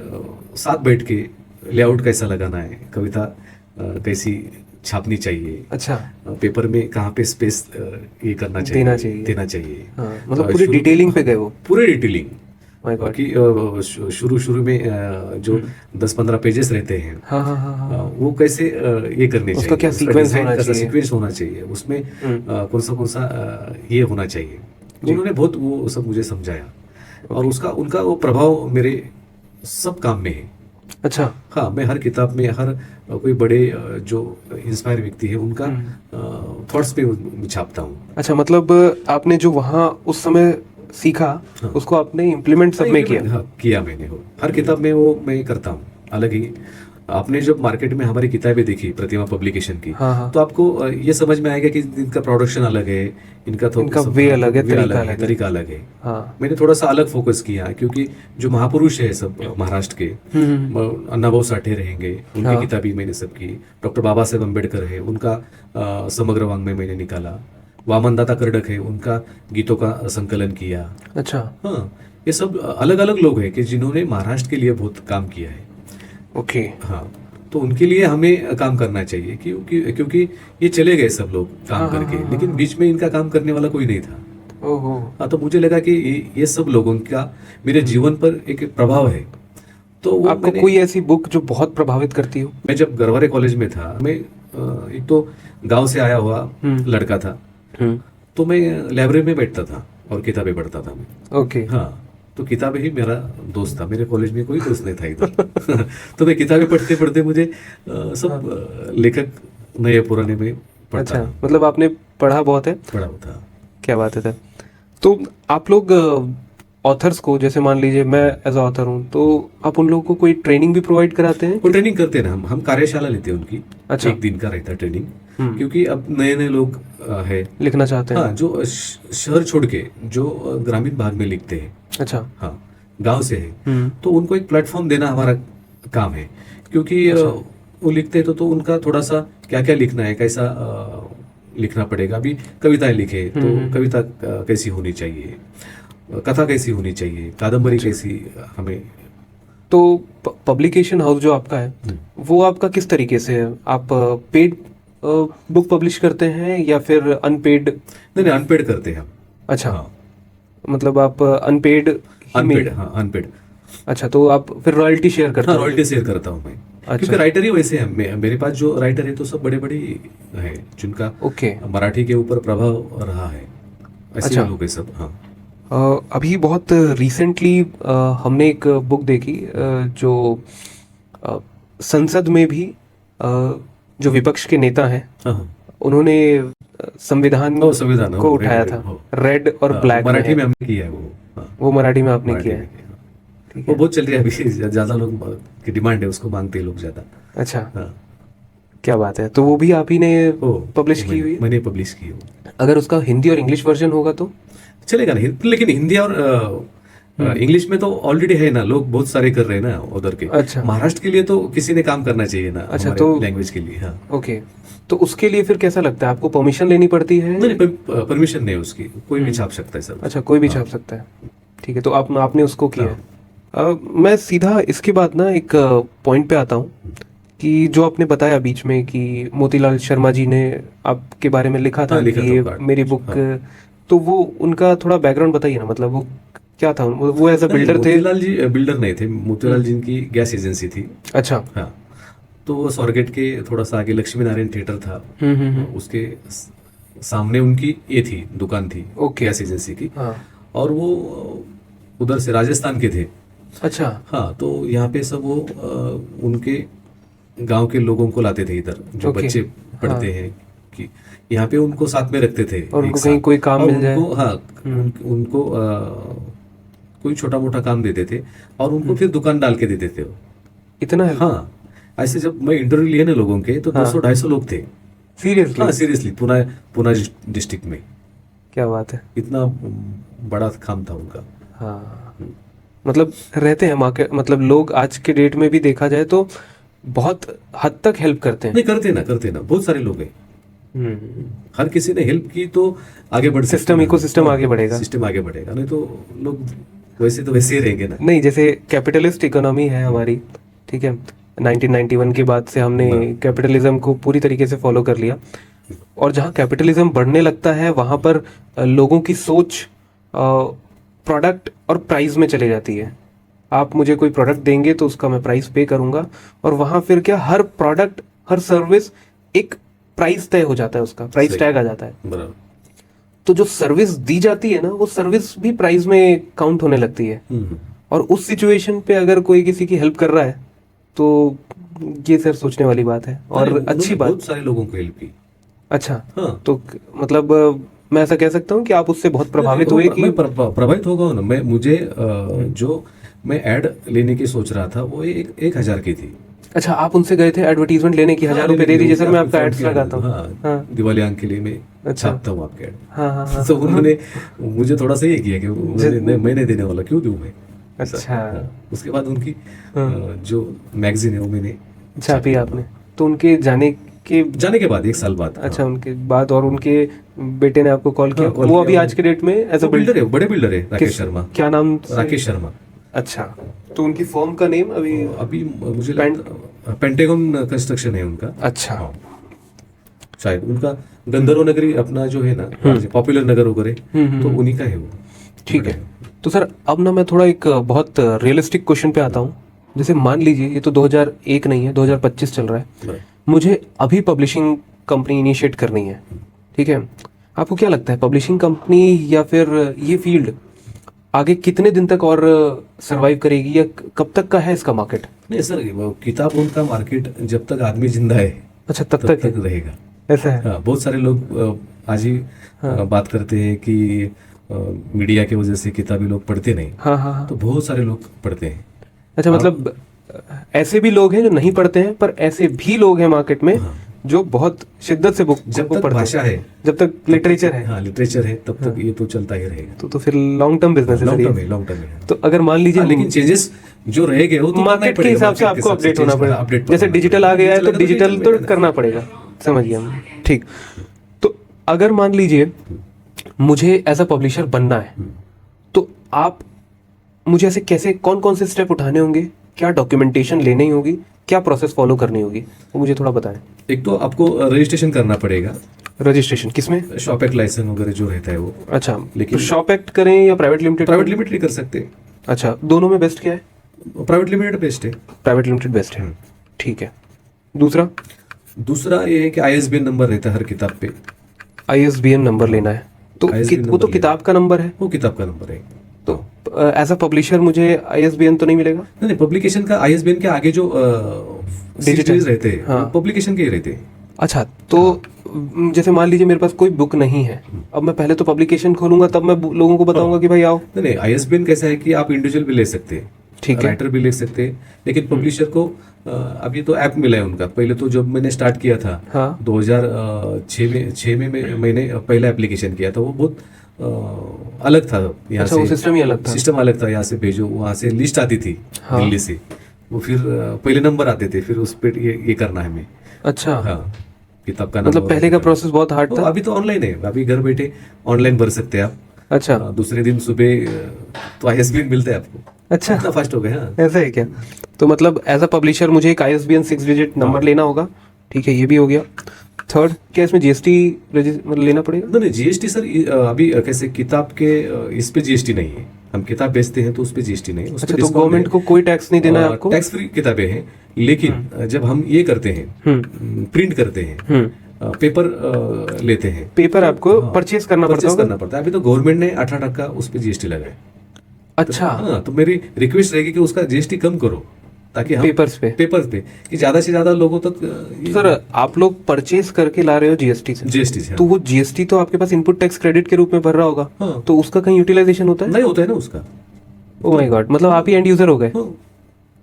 साथ बैठ के लेआउट कैसा लगाना है, कविता कैसी छापनी चाहिए, अच्छा, पेपर में कहाँ पे स्पेस ये करना चाहिए, देना चाहिए। हाँ, मतलब पूरी डिटेलिंग पे गए वो? पूरे डिटेलिंग। My God। कि शुरू में जो 10-15 पेजेस रहते हैं, हाँ हाँ हाँ हाँ। वो कैसे ये करने उसका चाहिए, क्या सीक्वेंस होना चाहिए, सीक्वेंस होना चाहिए, उसमें कौन सा ये होना चाहिए। उन्होंने बहुत वो सब मुझे समझाया, और उसका उनका वो प्रभाव मेरे सब काम में है। अच्छा। हाँ, मैं हर किताब में, हर कोई बड़े जो इंस्पायर व्यक्ति है उनका थॉट्स पे छापता हूँ। अच्छा, मतलब आपने जो वहाँ उस समय सीखा, हाँ, उसको आपने इम्प्लीमेंट सब में किया? हाँ, किया मैंने। वो हर किताब में वो मैं करता हूँ अलग ही। आपने जब मार्केट में हमारी किताबें देखी प्रतिमा पब्लिकेशन की, हाँ हाँ। तो आपको ये समझ में आएगा कि इनका प्रोडक्शन अलग है, इनका वे अलग है, तरीका अलग है। हाँ। मैंने थोड़ा सा अलग फोकस किया, क्योंकि जो महापुरुष है सब महाराष्ट्र के, अन्नाभाऊ साठे रहेंगे, उनकी किताबें मैंने सब की। डॉक्टर बाबा साहेब अम्बेडकर है, उनका समग्र वाङ्मय मैंने निकाला। वामनदाता कर्डक है, उनका गीतों का संकलन किया। अच्छा। हाँ, ये सब अलग अलग लोग हैं कि जिन्होंने महाराष्ट्र के लिए बहुत काम किया है। ओके। हाँ, तो उनके लिए हमें काम करना चाहिए, क्योंकि ये चले गए सब लोग काम करके, लेकिन बीच में इनका काम करने वाला कोई नहीं था। ओहो। हाँ, तो मुझे लगा कि ये सब लोगों का मेरे जीवन पर एक प्रभाव है। तो वो आपको कोई ऐसी बुक जो बहुत प्रभावित करती हो? मैं जब गरवारे कॉलेज में था, मैं एक तो गांव से आया हुआ लड़का था, तो मैं लाइब्रेरी में बैठता था और किताबें पढ़ता था मैं। ओके। हाँ, तो किताबें ही मेरा दोस्त था। मेरे कॉलेज में कोई दोस्त नहीं था इधर। तो मैं किताबें पढ़ते पढ़ते मुझे सब लेखक नए पुराने में पढ़ता। अच्छा, मतलब आपने पढ़ा बहुत है? पढ़ा था। क्या बात है सर। तो आप लोग ऑथर्स को, जैसे मान लीजिए मैं एज ऑथर हूँ, तो आप उन लोगों को कोई ट्रेनिंग भी प्रोवाइड कराते हैं? वो ट्रेनिंग करते हैं ना, हम कार्यशाला लेते हैं उनकी। अच्छा। 1 दिन का रहता है ट्रेनिंग, क्योंकि अब नए नए लोग है, लिखना चाहते हैं। हाँ, जो शहर छोड़ के जो ग्रामीण भाग में लिखते हैं। अच्छा। हाँ, गांव से है, तो उनको एक प्लेटफॉर्म देना हमारा काम है, क्योंकि वो लिखते हैं तो उनका थोड़ा सा क्या क्या लिखना है, कैसा लिखना पड़ेगा। अभी कविताएं लिखे तो कविता कैसी होनी चाहिए, कथा कैसी होनी चाहिए, कादम्बरी कैसी हमें। तो पब्लिकेशन हाउस जो आपका है वो आपका किस तरीके से है? आप पेड बुक पब्लिश करते हैं या फिर अनपेड? नहीं, अनपेड करते हैं हम। अच्छा। हाँ। मतलब आप अनपेड? हाँ, अनपेड। अच्छा, तो आप फिर रॉयल्टी शेयर करते हैं? हाँ, रॉयल्टी शेयर करता हूँ मैं। अच्छा। क्योंकि राइटर ही वैसे हैं, मेरे पास जो राइटर है तो सब बड़े बड़े हैं जिनका मराठी के ऊपर प्रभाव रहा है, ऐसे लोग हैं सब। हाँ। अभी बहुत रिसेंटली हमने एक बुक देखी जो संसद में भी जो विपक्ष के नेता हैं, उन्होंने संविधान को उठाया था, रेड और ब्लैक। मराठी में हमने किया है वो मराठी में आपने किया है? वो बहुत चल रही है अभी, ज्यादा लोग की डिमांड है, उसको मांगते हैं लोग ज्यादा। अच्छा। क्या बात है, तो वो भी आप ही ने पब्लिश की हुई है? मैंने पब्लिश की हो। अगर उसका हिंदी और इंग्लिश वर्जन होगा तो चलेगा ना, लेकिन हिंदी और इंग्लिश में तो ऑलरेडी है ना, लोग बहुत सारे कर रहे हैं ना उधर के। अच्छा। महाराष्ट्र के लिए तो किसी ने काम करना चाहिए ना, अच्छा, हमारे तो लैंग्वेज के लिए। हाँ, ओके, तो उसके लिए फिर कैसा लगता है आपको, परमिशन लेनी पड़ती है? नहीं, परमिशन नहीं उसकी, कोई भी छाप सकता है सर। अच्छा, कोई भी छाप सकता है, ठीक है, तो आपने उसको किया है। मैं सीधा इसके बाद ना एक पॉइंट पे आता हूँ कि जो आपने बताया बीच में कि मोतीलाल शर्मा जी ने आपके बारे में लिखा था लिखा कि था ये कार्ड। मेरी बुक, तो वो उनका थोड़ा बैकग्राउंड बताइए ना, मतलब वो क्या था, वो एज अ बिल्डर थे? मोतीलाल जी बिल्डर नहीं थे, मोतीलाल जी की गैस एजेंसी थी। अच्छा। हाँ, तो वो स्वारगेट के थोड़ा सा आगे लक्ष्मी नारायण थिएटर था, उसके सामने उनकी ये थी, दुकान थी गैस एजेंसी की। हाँ। और वो उधर से राजस्थान के थे। अच्छा। हाँ, तो यहाँ पे सब वो उनके गांव के लोगों को लाते थे इधर, जो बच्चे पढ़ते हैं कि यहाँ पे उनको साथ में रखते थे, और उनको कहीं कोई काम मिल जाए। हाँ, उनको कोई छोटा मोटा काम देते थे और उनको फिर दुकान डाल के देते थे वो। इतना है? हाँ, ऐसे जब मैं इंटरव्यू लिए ना लोगों के, तो 200-250 लोग थे। सीरियसली? हाँ, सीरियसली, पुणे डिस्ट्रिक्ट में। क्या बात है, इतना बड़ा काम था उनका। हाँ, मतलब रहते हैं मार्केट, मतलब लोग आज के डेट में भी देखा जाए तो बहुत हद तक हेल्प करते हैं। नहीं, करते ना, बहुत सारे लोग हैं। हर किसी ने हेल्प की तो आगे बढ़ सकते हैं। सिस्टम, इकोसिस्टम आगे बढ़ेगा। सिस्टम आगे बढ़ेगा, नहीं तो लोग वैसे तो वैसे ही रहेंगे ना। नहीं, जैसे कैपिटलिस्ट इकोनॉमी है हमारी, ठीक है, 1991 के बाद से हमने कैपिटलिज्म को पूरी तरीके से फॉलो कर लिया, और जहाँ कैपिटलिज्म बढ़ने लगता है वहाँ पर लोगों की सोच प्रोडक्ट और प्राइस में चले जाती है। आप मुझे कोई प्रोडक्ट देंगे तो उसका मैं प्राइस पे करूँगा, और वहाँ फिर क्या, हर प्रोडक्ट हर सर्विस एक प्राइस तय हो जाता है, उसका प्राइस टैग आ जाता है। बराबर। तो जो सर्विस दी जाती है ना, वो सर्विस भी प्राइस में काउंट होने लगती है। और उस सिचुएशन पे अगर कोई किसी की हेल्प कर रहा है तो ये सर सोचने वाली बात है, और अच्छी बात। बहुत सारे लोगों को हेल्प की। अच्छा। हाँ, तो मतलब मैं ऐसा कह सकता हूँ कि आप उससे बहुत प्रभावित हुए कि मैं प्रभावित हो गया ना। मैं मुझे जो मैं ऐड लेने की सोच रहा था वो 1,000 की थी। अच्छा, आप उनसे गए थे एडवर्टीजमेंट लेने की, 1000 रुपए दे दीजिए सर, मैं आपका एड्स लगाता हूँ। हाँ, दिवाली आंख के लिए मैं छापता हूँ आपके ऐड। हाँ। तो उन्होंने मुझे थोड़ा सा ये किया कि मैं नहीं देने वाला, क्यों दूं मैं। अच्छा। उसके बाद उनकी जो मैगजीन है वो मैंने छापी आपने, तो उनके जाने के बाद 1 साल बाद। अच्छा, उनके बाद, और उनके बेटे ने आपको कॉल किया? वो अभी आज के डेट में एज अ बिल्डर है, बड़े बिल्डर है, राकेश शर्मा। क्या नाम? राकेश शर्मा। अच्छा, तो उनकी फर्म का नेम अभी मुझे पेंटागन कंस्ट्रक्शन है उनका। अच्छा। शायद उनका गंधर्व नगरी अपना जो है ना, पॉपुलर नगर वगैरह, तो उन्हीं का है वो। ठीक है, तो सर अब ना मैं थोड़ा एक बहुत रियलिस्टिक क्वेश्चन पे आता हूँ। जैसे मान लीजिए ये तो 2001 नहीं है, 2025 चल रहा है, मुझे अभी पब्लिशिंग कंपनी इनिशिएट करनी है, ठीक है, आपको क्या लगता है पब्लिशिंग कंपनी या फिर ये फील्ड आगे कितने दिन तक और सरवाइव करेगी, या कब तक का है इसका मार्केट? नहीं सर, किताबों का मार्केट जब तक आदमी जिंदा है, अच्छा, तब तक रहेगा। ऐसा है? हाँ, बहुत सारे लोग आज ही बात करते हैं कि मीडिया की वजह से किताबी लोग पढ़ते नहीं। हाँ। तो बहुत सारे लोग पढ़ते हैं। अच्छा, मतलब ऐसे भी लोग हैं जो नहीं पढ़ते हैं, पर ऐसे भी लोग हैं मार्केट में जो बहुत शिद्दत से बुक जब तक भाषा है, जब तक लिटरेचर है। हाँ, लिटरेचर है, तब तक ये तो चलता ही रहेगा। तो फिर लॉन्ग टर्म बिजनेस है। लॉन्ग टर्म है। तो अगर मान लीजिए, लेकिन चेंजेस जो रहेंगे वो तो मार्केट के हिसाब से आपको अपडेट होना पड़ेगा। जैसे डिजिटल आ गया है तो डिजिटल तो करना पड़ेगा, समझ गया हम। ठीक, तो अगर मान लीजिए मुझे एज अ पब्लिशर बनना है, तो आप मुझे ऐसे कैसे, कौन कौन से स्टेप उठाने होंगे, क्या डॉक्यूमेंटेशन लेनी होगी, क्या प्रोसेस फॉलो करनी होगी, वो मुझे थोड़ा बताएं। एक तो आपको रजिस्ट्रेशन करना पड़ेगा। रजिस्ट्रेशन किसमें? शॉप एक्ट लाइसेंस वगैरह जो रहता है वो। अच्छा, लेकिन तो शॉप एक्ट करें या प्राइवेट लिमिटेड? प्राइवेट लिमिटेड कर सकते हैं। अच्छा, दोनों में बेस्ट क्या है? प्राइवेट लिमिटेड बेस्ट है। प्राइवेट लिमिटेड बेस्ट है, ठीक है। दूसरा ये है कि ISBN नंबर रहता है हर किताब पे। ISBN नंबर लेना है, तो वो तो किताब का नंबर है। वो किताब का नंबर है। तो एज अ पब्लिशर मुझे ISBN तो नहीं मिलेगा? नहीं, पब्लिकेशन का ISBN के आगे जो डिजिटल रहते हैं, हाँ, पब्लिकेशन के ही रहते हैं। अच्छा, तो जैसे मान लीजिए मेरे पास कोई बुक नहीं है, अब मैं पहले तो पब्लिकेशन खोलूंगा, तब मैं लोगों को बताऊंगा कि भाई आओ। नहीं, ISBN कैसा है कि आप इंडिविजुअल भी ले सकते हैं, ठीक है, राइटर भी ले सकते हैं, लेकिन पब्लिशर को अभी तो ऐप मिला है उनका। पहले तो जब मैंने स्टार्ट किया था, हाँ 2006 में मैंने पहला एप्लीकेशन किया था, वो बहुत अलग था। यहाँ अच्छा, से वो सिस्टम ही अलग था। सिस्टम अलग था। यहाँ से भेजो, वहाँ से लिस्ट आती थी हाँ। दिल्ली से, वो फिर पहले नंबर आते थे, फिर उस पर ये करना है हमें। अच्छा, हाँ, किताब का मतलब नंबर पहले का प्रोसेस बहुत हार्ड था। अभी तो ऑनलाइन है, अभी घर बैठे ऑनलाइन भर सकते हैं आप। अच्छा दूसरे दिन सुबह तो आईएसबीएन मिलता है आपको। अच्छा, इतना फास्ट हो गया। हाँ, ऐसा है क्या? तो मतलब एज अ पब्लिशर मुझे एक ISBN 6 डिजिट नंबर लेना होगा। ठीक है, ये भी हो गया। थर्ड, क्या इसमें GST मतलब लेना पड़ेगा? नहीं जीएसटी सर, अभी कैसे किताब के इस पे जीएसटी नहीं है। हम किताब बेचते हैं तो उस पे जीएसटी नहीं है। उस पे अच्छा, तो discount गवर्नमेंट है। को कोई टैक्स नहीं देना है आपको? टैक्स फ्री किताबें हैं, लेकिन जब हम ये करते हैं, प्रिंट करते हैं, पेपर लेते हैं, पेपर आपको परचेज करना पड़ता परचेस होगा? करना पड़ता है। अभी तो गवर्नमेंट ने 18% उस पे जीएसटी लगाया। अच्छा, हाँ, तो मेरी रिक्वेस्ट रहेगी कि उसका जीएसटी कम करो, ताकि हम पेपर्स पे। पेपर्स पे कि ज्यादा से ज्यादा लोगों तक सर आप लोग परचेज करके ला रहे हो GST से, जीएसटी से। तो वो GST तो आपके पास इनपुट टैक्स क्रेडिट के रूप में भर रहा होगा। हाँ। तो उसका कहीं यूटिलाइजेशन होता है? नहीं होता है ना उसका। ओह माय गॉड, मतलब आप ही एंड यूजर हो गए। हाँ,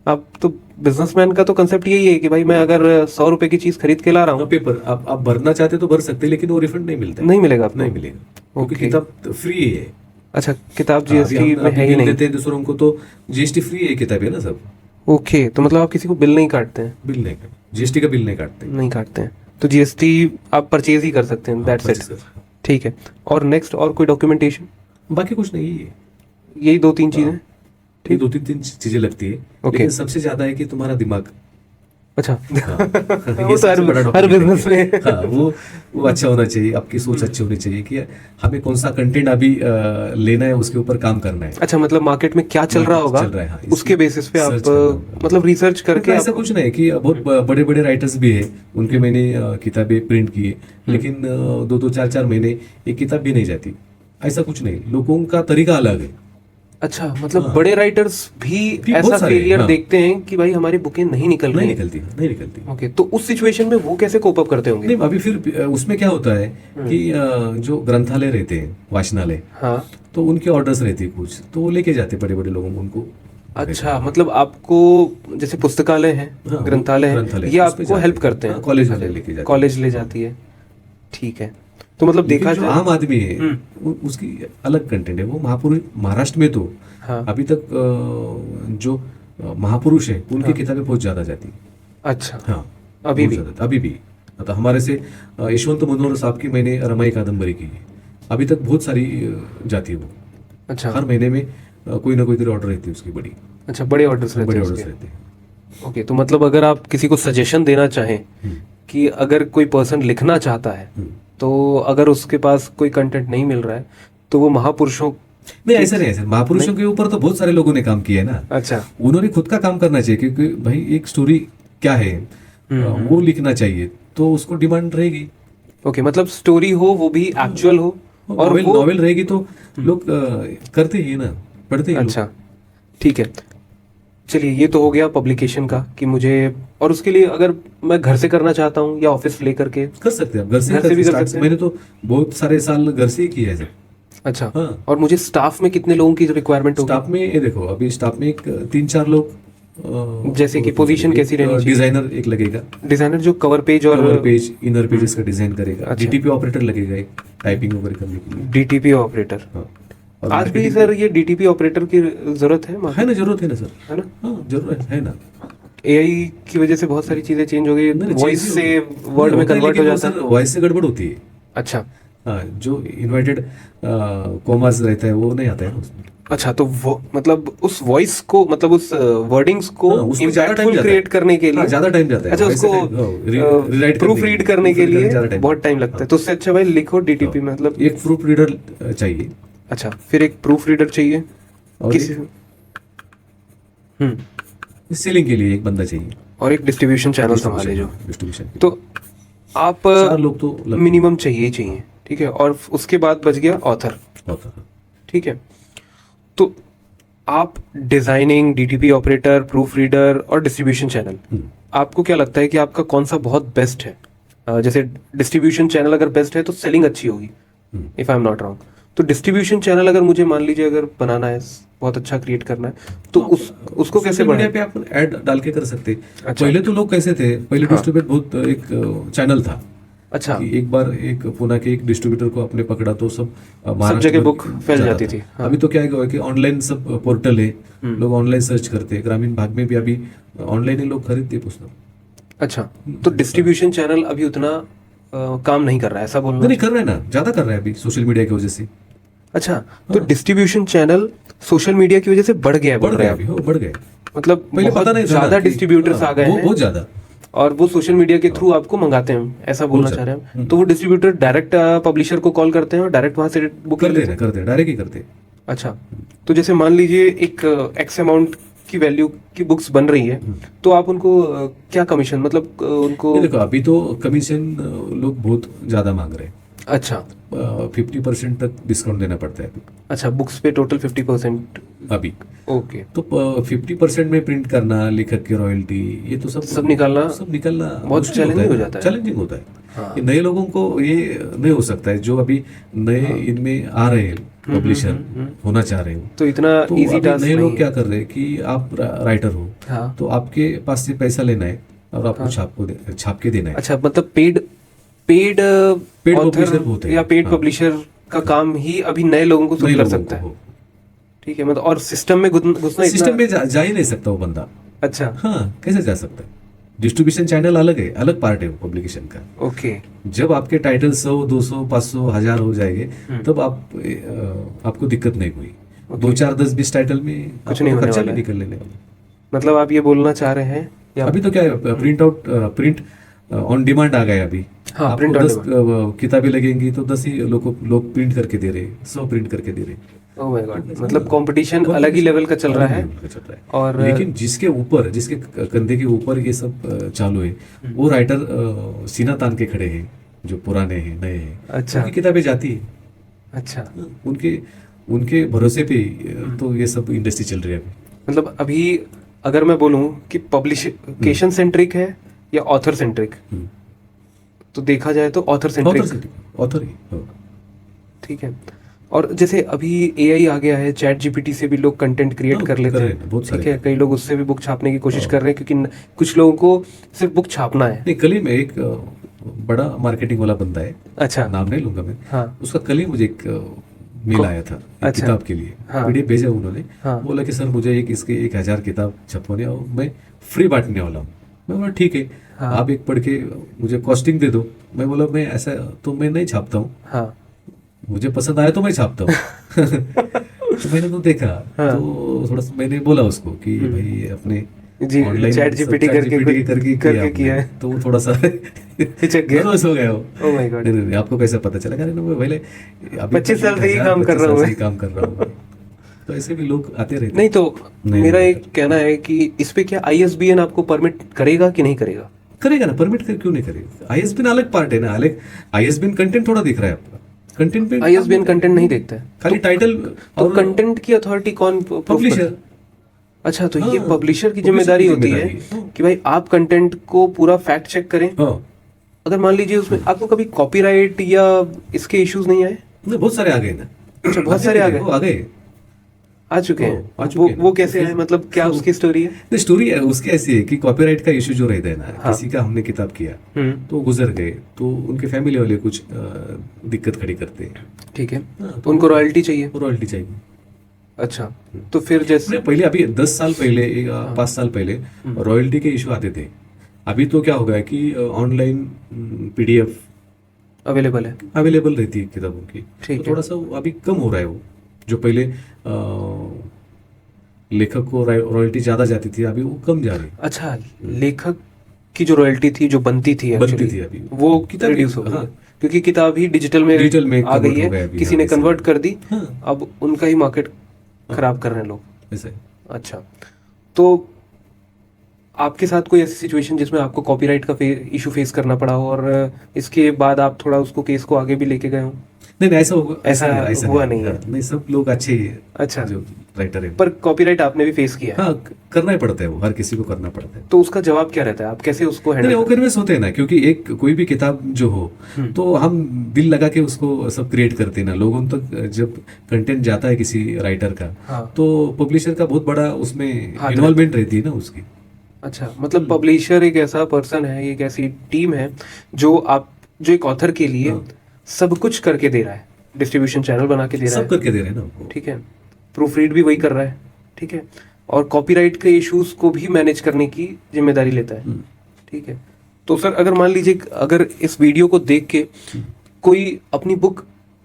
आप तो बिजनेसमैन का तो कंसेप्ट यही है कि भाई मैं अगर 100 रुपए की चीज खरीद के ला रहा हूँ, पेपर आप भरना चाहते तो भर सकते हैं, लेकिन वो रिफंड नहीं मिलता है। नहीं मिलेगा आपको? नहीं मिलेगा, क्योंकि ओके। किताब फ्री है। अच्छा, किताब अभी GST हम में है ही बिल नहीं। देते हैं दूसरों को तो जीएसटी फ्री है, किताब है ना सब। ओके, तो मतलब आप किसी को बिल नहीं काटते हैं? बिल नहीं काटते, जीएसटी का बिल नहीं काटते। नहीं काटते हैं, तो GST आप परचेज ही कर सकते हैं, दैट्स purchase इट। कर। ठीक है, और नेक्स्ट और कोई डॉक्यूमेंटेशन? बाकी कुछ नहीं है। यही 2-3 चीजें? ये दो तीन चीजें लगती है, Okay. लेकिन सबसे ज्यादा है कि तुम्हारा दिमाग। अच्छा हाँ, वो ये तो सबसे बड़ा हर document बिजनेस है। में। हाँ, वो अच्छा होना चाहिए, आपकी सोच अच्छी होनी चाहिए कि हमें कौन सा कंटेंट अभी लेना है, उसके ऊपर काम करना है। अच्छा, मतलब मार्केट में क्या चल रहा होगा, चल रहा है, हाँ, उसके बेसिस पे आप search करना होगा। मतलब रिसर्च करके ऐसा कुछ नहीं कि बहुत बड़े बड़े राइटर्स भी है, उनके मैंने किताबें प्रिंट की है, लेकिन 2-2 4-4 महीने एक किताब भी नहीं जाती। ऐसा कुछ नहीं, लोगों का तरीका अलग है। अच्छा, मतलब बड़े राइटर्स भी बहुत ऐसा सारे हैं, फेलियर हाँ। देखते हैं कि भाई हमारी बुकें नहीं निकल रही नहीं हैं। निकलती, नहीं निकलती। ओके, तो उस सिचुएशन में वो कैसे कोप अप करते होंगे? नहीं, अभी फिर उसमें क्या होता है कि जो ग्रंथालय रहते हैं, वाचनालय, हाँ, तो उनके ऑर्डर्स रहते हैं कुछ, तो वो लेके जाते बड़े बड़े लोगों को, उनको। अच्छा, मतलब आपको जैसे पुस्तकालय है, हाँ, ग्रंथालय ग्रंथालय, है, ये उस पे आपको जाते हेल्प हैं। करते हैं? हाँ, कॉलेज वाले लेके जाते हैं। कॉलेज ले जाती है, ठीक है। तो मतलब देखा लेकिन जो जाए, आम आदमी है, उसकी अलग कंटेंट है। वो महापुरुष, महाराष्ट्र में तो हाँ, अभी तक जो महापुरुष है, उनकी किताबें बहुत ज्यादा जाती है। अच्छा, हाँ, अभी बहुत भी? ज्यादा, अभी भी। तो हमारे से यशवंत मनोहर साहब की मैंने रमाई कादम्बरी की है, अभी तक बहुत सारी जाती है वो। अच्छा, हर महीने में कोई ना कोई तरह ऑर्डर रहती है उसकी, बड़ी अच्छा, बड़े ऑर्डर्स रहते बड़े हैं ऑर्डर्स उसके। रहते हैं। ओके, तो मतलब अगर आप किसी को सजेशन देना चाहें कि अगर कोई पर्सन लिखना चाहता है, तो अगर उसके पास कोई कंटेंट नहीं मिल रहा है, तो वो महापुरुषों। नहीं, ऐसा नहीं, ऐसा महापुरुषों के ऊपर तो बहुत सारे लोगों ने काम किया है ना। अच्छा, उन्होंने खुद का काम करना चाहिए, क्योंकि भाई एक स्टोरी क्या है वो लिखना चाहिए, तो उसको डिमांड रहेगी। ओके, मतलब स्टोरी हो, वो भी एक्चुअल हो, और नॉवेल वो नॉवेल रहेगी तो लोग करते ही ना, पढ़ते ही लोग। अच्छा, ठीक है। चलिए, ये तो हो गया पब्लिकेशन का कि मुझे, और उसके लिए अगर मैं घर से करना चाहता हूँ या ऑफिस लेकर के? कर सकते हैं आप, घर से घर से भी कर start सकते हैं। मैंने तो बहुत सारे साल घर से ही किया है सर। अच्छा, हाँ। और मुझे स्टाफ में कितने लोगों की रिक्वायरमेंट होगी? स्टाफ में ये देखो, अभी स्टाफ में एक 3-4 लोग, जैसे कि पोजीशन कैसी रहनी चाहिए? डिजाइनर एक लगेगा, डिजाइनर जो कवर पेज और कवर पेज, इनर पेजेस का डिजाइन करेगा। अच्छा। डीटीपी ऑपरेटर लगेगा एक, टाइपिंग वगैरह करने के लिए। DTP operator. हाँ, और आज भी marketing सर ये DTP ऑपरेटर की जरूरत है है ना, जरूरत है ना सर। है ना? हाँ, जरूरत है ना। AI की वजह से बहुत सारी चीजें चेंज हो गई, वॉइस से वर्ड में कन्वर्ट हो जाता है। वॉइस से गड़बड़ होती है। अच्छा, हाँ, जो इन्वर्टेड कॉमास रहता है वो नहीं आता है ना उसमें। अच्छा, तो वो मतलब उस वॉइस को, मतलब उस वर्डिंग्स को हाँ, उसमें ज्यादा टाइम इम्पैक्टफुल जाता है। क्रिएट करने के लिए हाँ, ज्यादा टाइम जाता है। अच्छा, वैसे उसको rewrite प्रूफ करने रीड के करने के proofread लिए ज्यादा time बहुत टाइम लगता है, तो उससे अच्छा भाई लिखो DTP में, मतलब। एक प्रूफ रीडर चाहिए, अच्छा, फिर एक प्रूफ रीडर चाहिए और किसी, सेलिंग के लिए एक बंदा चाहिए, और एक डिस्ट्रीब्यूशन चैनल संभाले जो। डिस्ट्रीब्यूशन। तो आप 4 लोग तो मिनिमम चाहिए ही चाहिए, ठीक है। और उसके बाद बच गया ऑथर, होता है। ठीक है। तो आप designing, DTP operator, proof reader और डिस्ट्रीब्यूशन चैनल, आपको क्या लगता है कि आपका कौन सा बहुत बेस्ट है? जैसे डिस्ट्रीब्यूशन चैनल अगर बेस्ट है तो सेलिंग अच्छी होगी, if I am not wrong. तो डिस्ट्रीब्यूशन चैनल अगर मुझे मान लीजिए अगर बनाना है, बहुत अच्छा क्रिएट करना है, तो उसको कैसे सोशल मीडिया बढ़ाएं? पे आप ऐड डाल के कर सकते। अच्छा। पहले तो लोग कैसे थे, पहले हाँ। डिस्ट्रीब्यूटर बहुत एक चैनल था अच्छा, कि एक बार एक पुणे के एक डिस्ट्रीब्यूटर को आपने पकड़ा तो सब महाराष्ट्र जगह भर बुक फैल जाता जाती था। थी। हाँ। अभी तो क्या है कि ऑनलाइन सब पोर्टल है, लोग ऑनलाइन सर्च करते हैं। ग्रामीण भाग में भी अभी ऑनलाइन ही लोग खरीदते हैं पुस्तक। अच्छा, तो डिस्ट्रीब्यूशन चैनल अभी उतना काम नहीं कर रहा है, ऐसा बोलना? नहीं कर रहे हैं ना, ज्यादा कर रहे हैं अभी सोशल मीडिया की वजह से। अच्छा, तो डिस्ट्रीब्यूशन चैनल सोशल मीडिया की वजह से बढ़ गया है, बढ़ बोल गए रहे हैं अभी, आप? हो बढ़ गए। मतलब पहले बहुत पता नहीं था ज्यादा ना कि- डिस्ट्रीब्यूटर्स आ गए हैं बहुत ज्यादा। और वो सोशल मीडिया के थ्रू आपको मंगाते हैं, ऐसा बोलना चाह रहे हैं? तो वो डिस्ट्रीब्यूटर डायरेक्ट पब्लिशर को कॉल करते हैं और डायरेक्ट वहां से बुक करते हैं डायरेक्ट ही करते हैं। अच्छा, तो जैसे मान लीजिए एक एक्स अमाउंट की वैल्यू की बुक्स बन रही है, तो आप उनको क्या कमीशन, मतलब उनको? ये देखो अभी तो कमीशन लोग बहुत ज्यादा मांग रहे हैं। अच्छा 50% तक डिस्काउंट देना पड़ता है अच्छा, बुक्स पे टोटल 50%? अभी। ओके। तो 50% में प्रिंट करना, लेखक की रॉयल्टी, ये तो सब निकालना बहुत मुश्किल चैलेंजिंग हो जाता है। चैलेंजिंग होता है। हाँ। ये नए लोगों को ये नहीं हो सकता है, जो अभी नए इनमें आ रहे हैं पब्लिशर होना चाह रहे हो। तो इतना तो इजी अभी टास्क नए नहीं लोग है। क्या कर रहे हैं कि आप राइटर हो, हाँ। तो आपके पास से पैसा लेना है और आपको छाप के देना है। अच्छा, मतलब पेड पेड publisher होते हैं। या पेड हाँ। पब्लिशर का काम ही अभी नए लोगों को नए सूट कर लोगों सकता को है। हो। ठीक है, मतलब और सिस्टम में घुसना सिस्टम इतना? में जा ही नहीं सकता वो बंदा। अच्छा, हाँ, कैसे जा सकता है? डिस्ट्रीब्यूशन चैनल अलग है, अलग पार्ट है पब्लिकेशन का। ओके। जब आपके टाइटल 100, 200, 500, 1000 हो जाएंगे, तब आपको दिक्कत नहीं हुई। 2, 4, 10, 20 टाइटल में कुछ नहीं होने खर्चा वाला भी है। निकल लेने वाला। मतलब आप ये बोलना चाह रहे हैं या? अभी तो क्या है, प्रिंट ऑन डिमांड आ गया अभी। हाँ, आपको print on 10 किताबें लगेंगी तो 10 ही लोग प्रिंट करके दे रहे, 100 प्रिंट करके दे रहे। ओह माय गॉड, मतलब कंपटीशन अलग ही लेवल का चल रहा है। और लेकिन जिसके कंधे के ऊपर ये सब चालू है, वो राइटर सीना तान के खड़े हैं, जो पुराने हैं, नए हैं। अच्छा। उनकी किताबें जाती है। अच्छा, उनके भरोसे पे तो ये सब इंडस्ट्री चल रही है अभी। मतलब अभी अगर मैं बोलूं कि पब्लिकेशन सेंट्रिक है या ऑथर सेंट्रिक, तो देखा जाए तो ऑथर सेंट्रिक। Author he. हाँ। ठीक है। और जैसे अभी एआई आ गया है, चैट जीपीटी से भी लोग कंटेंट क्रिएट हाँ, कर लेते कर हैं। रहे हैं, बहुत सारे ठीक है, कई लोग उससे भी बुक छापने की कोशिश कर रहे हैं, क्योंकि कुछ लोगों को सिर्फ बुक छापना है। नहीं, कल ही में एक बड़ा मार्केटिंग वाला बंदा है, अच्छा। नाम नहीं लूंगा मैं। हाँ। उसका कल ही मुझे एक मेल आया था, एक अच्छा। किताब के लिए। हाँ। पीडीएफ भेजा उन्होंने। हाँ। बोला कि सर मुझे इसके 1000 किताब छपवाने और मैं फ्री बांटने वाला हूँ। मैं बोला ठीक है। हाँ। आप एक पढ़ के मुझे कॉस्टिंग दे दो। मैं बोला मैं ऐसा तो मैं नहीं छापता हूँ, हाँ। मुझे पसंद आया तो मैं छापता हूँ। तो मैंने तो देखा। हाँ। तो थोड़ा सा मैंने बोला उसको कि भाई अपने जी, online चैट सब GPT ChatGPT करके किया किया है। हमने। तो वो थोड़ा सा हिचक गया। nervous हो गया वो। Oh my God। नहीं, आपको कैसे पता चला? अरे मैं पहले अभी 25 साल से ही 1000, काम कर 25 रहा हूँ साल से मैं। ही काम कर रहा हूँ मैं। तो ऐसे भी लोग आते रहते हैं। नहीं तो नहीं, मेरा नहीं, एक कहना है कि इस पे क्या ISBN आपको परमिट करेगा कि नहीं करेगा? करेगा ना, परमिट कर क्यों नहीं करेगा? ISBN अलग पार्ट है ना, अलग। ISBN कंटेंट थोड़ा दिख रहा है आपका, कंटेंट पे ISBN कंटेंट नहीं देखता है, खाली टाइटल तो और कंटेंट की अथॉरिटी कौन proof पब्लिशर। करता है? अच्छा, तो ये हाँ, पब्लिशर की publisher जिम्मेदारी की होती है जिम्मेदारी है। कि भाई आप कंटेंट को पूरा फैक्ट चेक करें। हाँ, अगर मान लीजिए उसमें आपको कभी कॉपीराइट या इसके इश्यूज नहीं आए? नहीं, बहुत सारे आ गए ना। अच्छा, बहुत सारे आ गए। वो आ गए, आ चुके आ हैं। चुके हैं। वो कैसे है, मतलब क्या उसकी स्टोरी है? नहीं, स्टोरी है उसकी ऐसी है कि कॉपीराइट का इशू जो रहता है ना, हाँ। किसी का हमने किताब किया तो वो गुजर गए, तो उनके फैमिली वाले कुछ दिक्कत खड़ी करते हैं। ठीक है, हाँ, तो उनको रॉयल्टी चाहिए। रॉयल्टी चाहिए। अच्छा, तो फिर जैसे नहीं, पहले अभी 10 साल पहले, 5 साल पहले रॉयल्टी के इशू आते थे। अभी तो क्या हो गया कि ऑनलाइन PDF अवेलेबल है। अवेलेबल रहती है किताबों की। ठीक तो है। थोड़ा सा अभी कम हो रहा है वो, जो पहले लेखक को रॉयल्टी ज्यादा जाती थी, अभी वो कम जा रही है। अच्छा, लेखक की जो रॉयल्टी थी, जो बनती थी बनती actually, थी अभी। वो किताब रिड्यूस हो गई हाँ। है। क्योंकि किताब ही डिजिटल में आ convert गई हो गया है, अभी, किसी हाँ, ने ऐसा। कन्वर्ट कर दी। हाँ। अब उनका ही मार्केट खराब कर रहे हैं लोग। ऐसा है। अच्छा, तो आपके साथ कोई ऐसी सिचुएशन जिसमें आपको कॉपीराइट का इशू फेस करना पड़ा हो और इसके बाद आप थोड़ा उसको केस को आगे भी लेके गए हो? नहीं नहीं, ऐसा हुआ नहीं है। हाँ, नहीं, सब लोग अच्छे ही हैं, अच्छा। जो राइटर है। पर कॉपीराइट आपने भी फेस किया है। हाँ, करना ही पड़ता है, वो हर किसी को करना पड़ता है। तो उसका जवाब क्या रहता है, आप कैसे उसको नहीं, हैंडल वो कन्विंस होते हैं ना, क्योंकि एक कोई भी किताब जो हो तो हम दिल लगा के उसको सब क्रिएट करते हैं ना। लोगों तक जब कंटेंट जाता है किसी राइटर का, हाँ। तो पब्लिशर का बहुत बड़ा उसमें हाथ इन्वॉल्वमेंट रहती है ना उसकी। अच्छा, मतलब पब्लिशर एक ऐसा पर्सन है, एक ऐसी टीम है जो एक ऑथर के लिए हाँ। सब कुछ करके दे रहा है, डिस्ट्रीब्यूशन चैनल बना के दे रहा सब है, करके दे रहे हैं ना वो। ठीक है, प्रूफ रीड भी वही कर रहा है, ठीक है, और कॉपीराइट के इश्यूज को भी मैनेज करने की जिम्मेदारी लेता है, ठीक है। तो सर अगर मान लीजिए, अगर इस वीडियो को देख के कोई अपनी बुक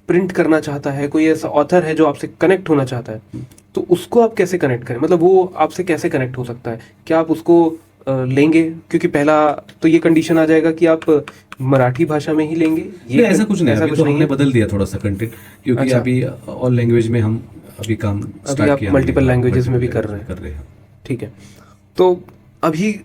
प्रिंट करना चाहता है, कोई ऐसा ऑथर है जो आपसे कनेक्ट होना चाहता है, तो उसको आप कैसे कनेक्ट करें, मतलब वो आपसे कैसे कनेक्ट हो सकता है, क्या आप उसको लेंगे? क्योंकि पहला तो ये कंडीशन आ जाएगा कि आप मराठी भाषा में ही लेंगे, नहीं, ऐसा कुछ नहीं, अभी तो हमने बदल दिया थोड़ा सा कंटेंट, क्योंकि अच्छा। अभी ऑल लैंग्वेज में हम अभी काम अभी आप मल्टीपल लैंग्वेजेस में भी कर रहे हैं, ठीक है। तो अभी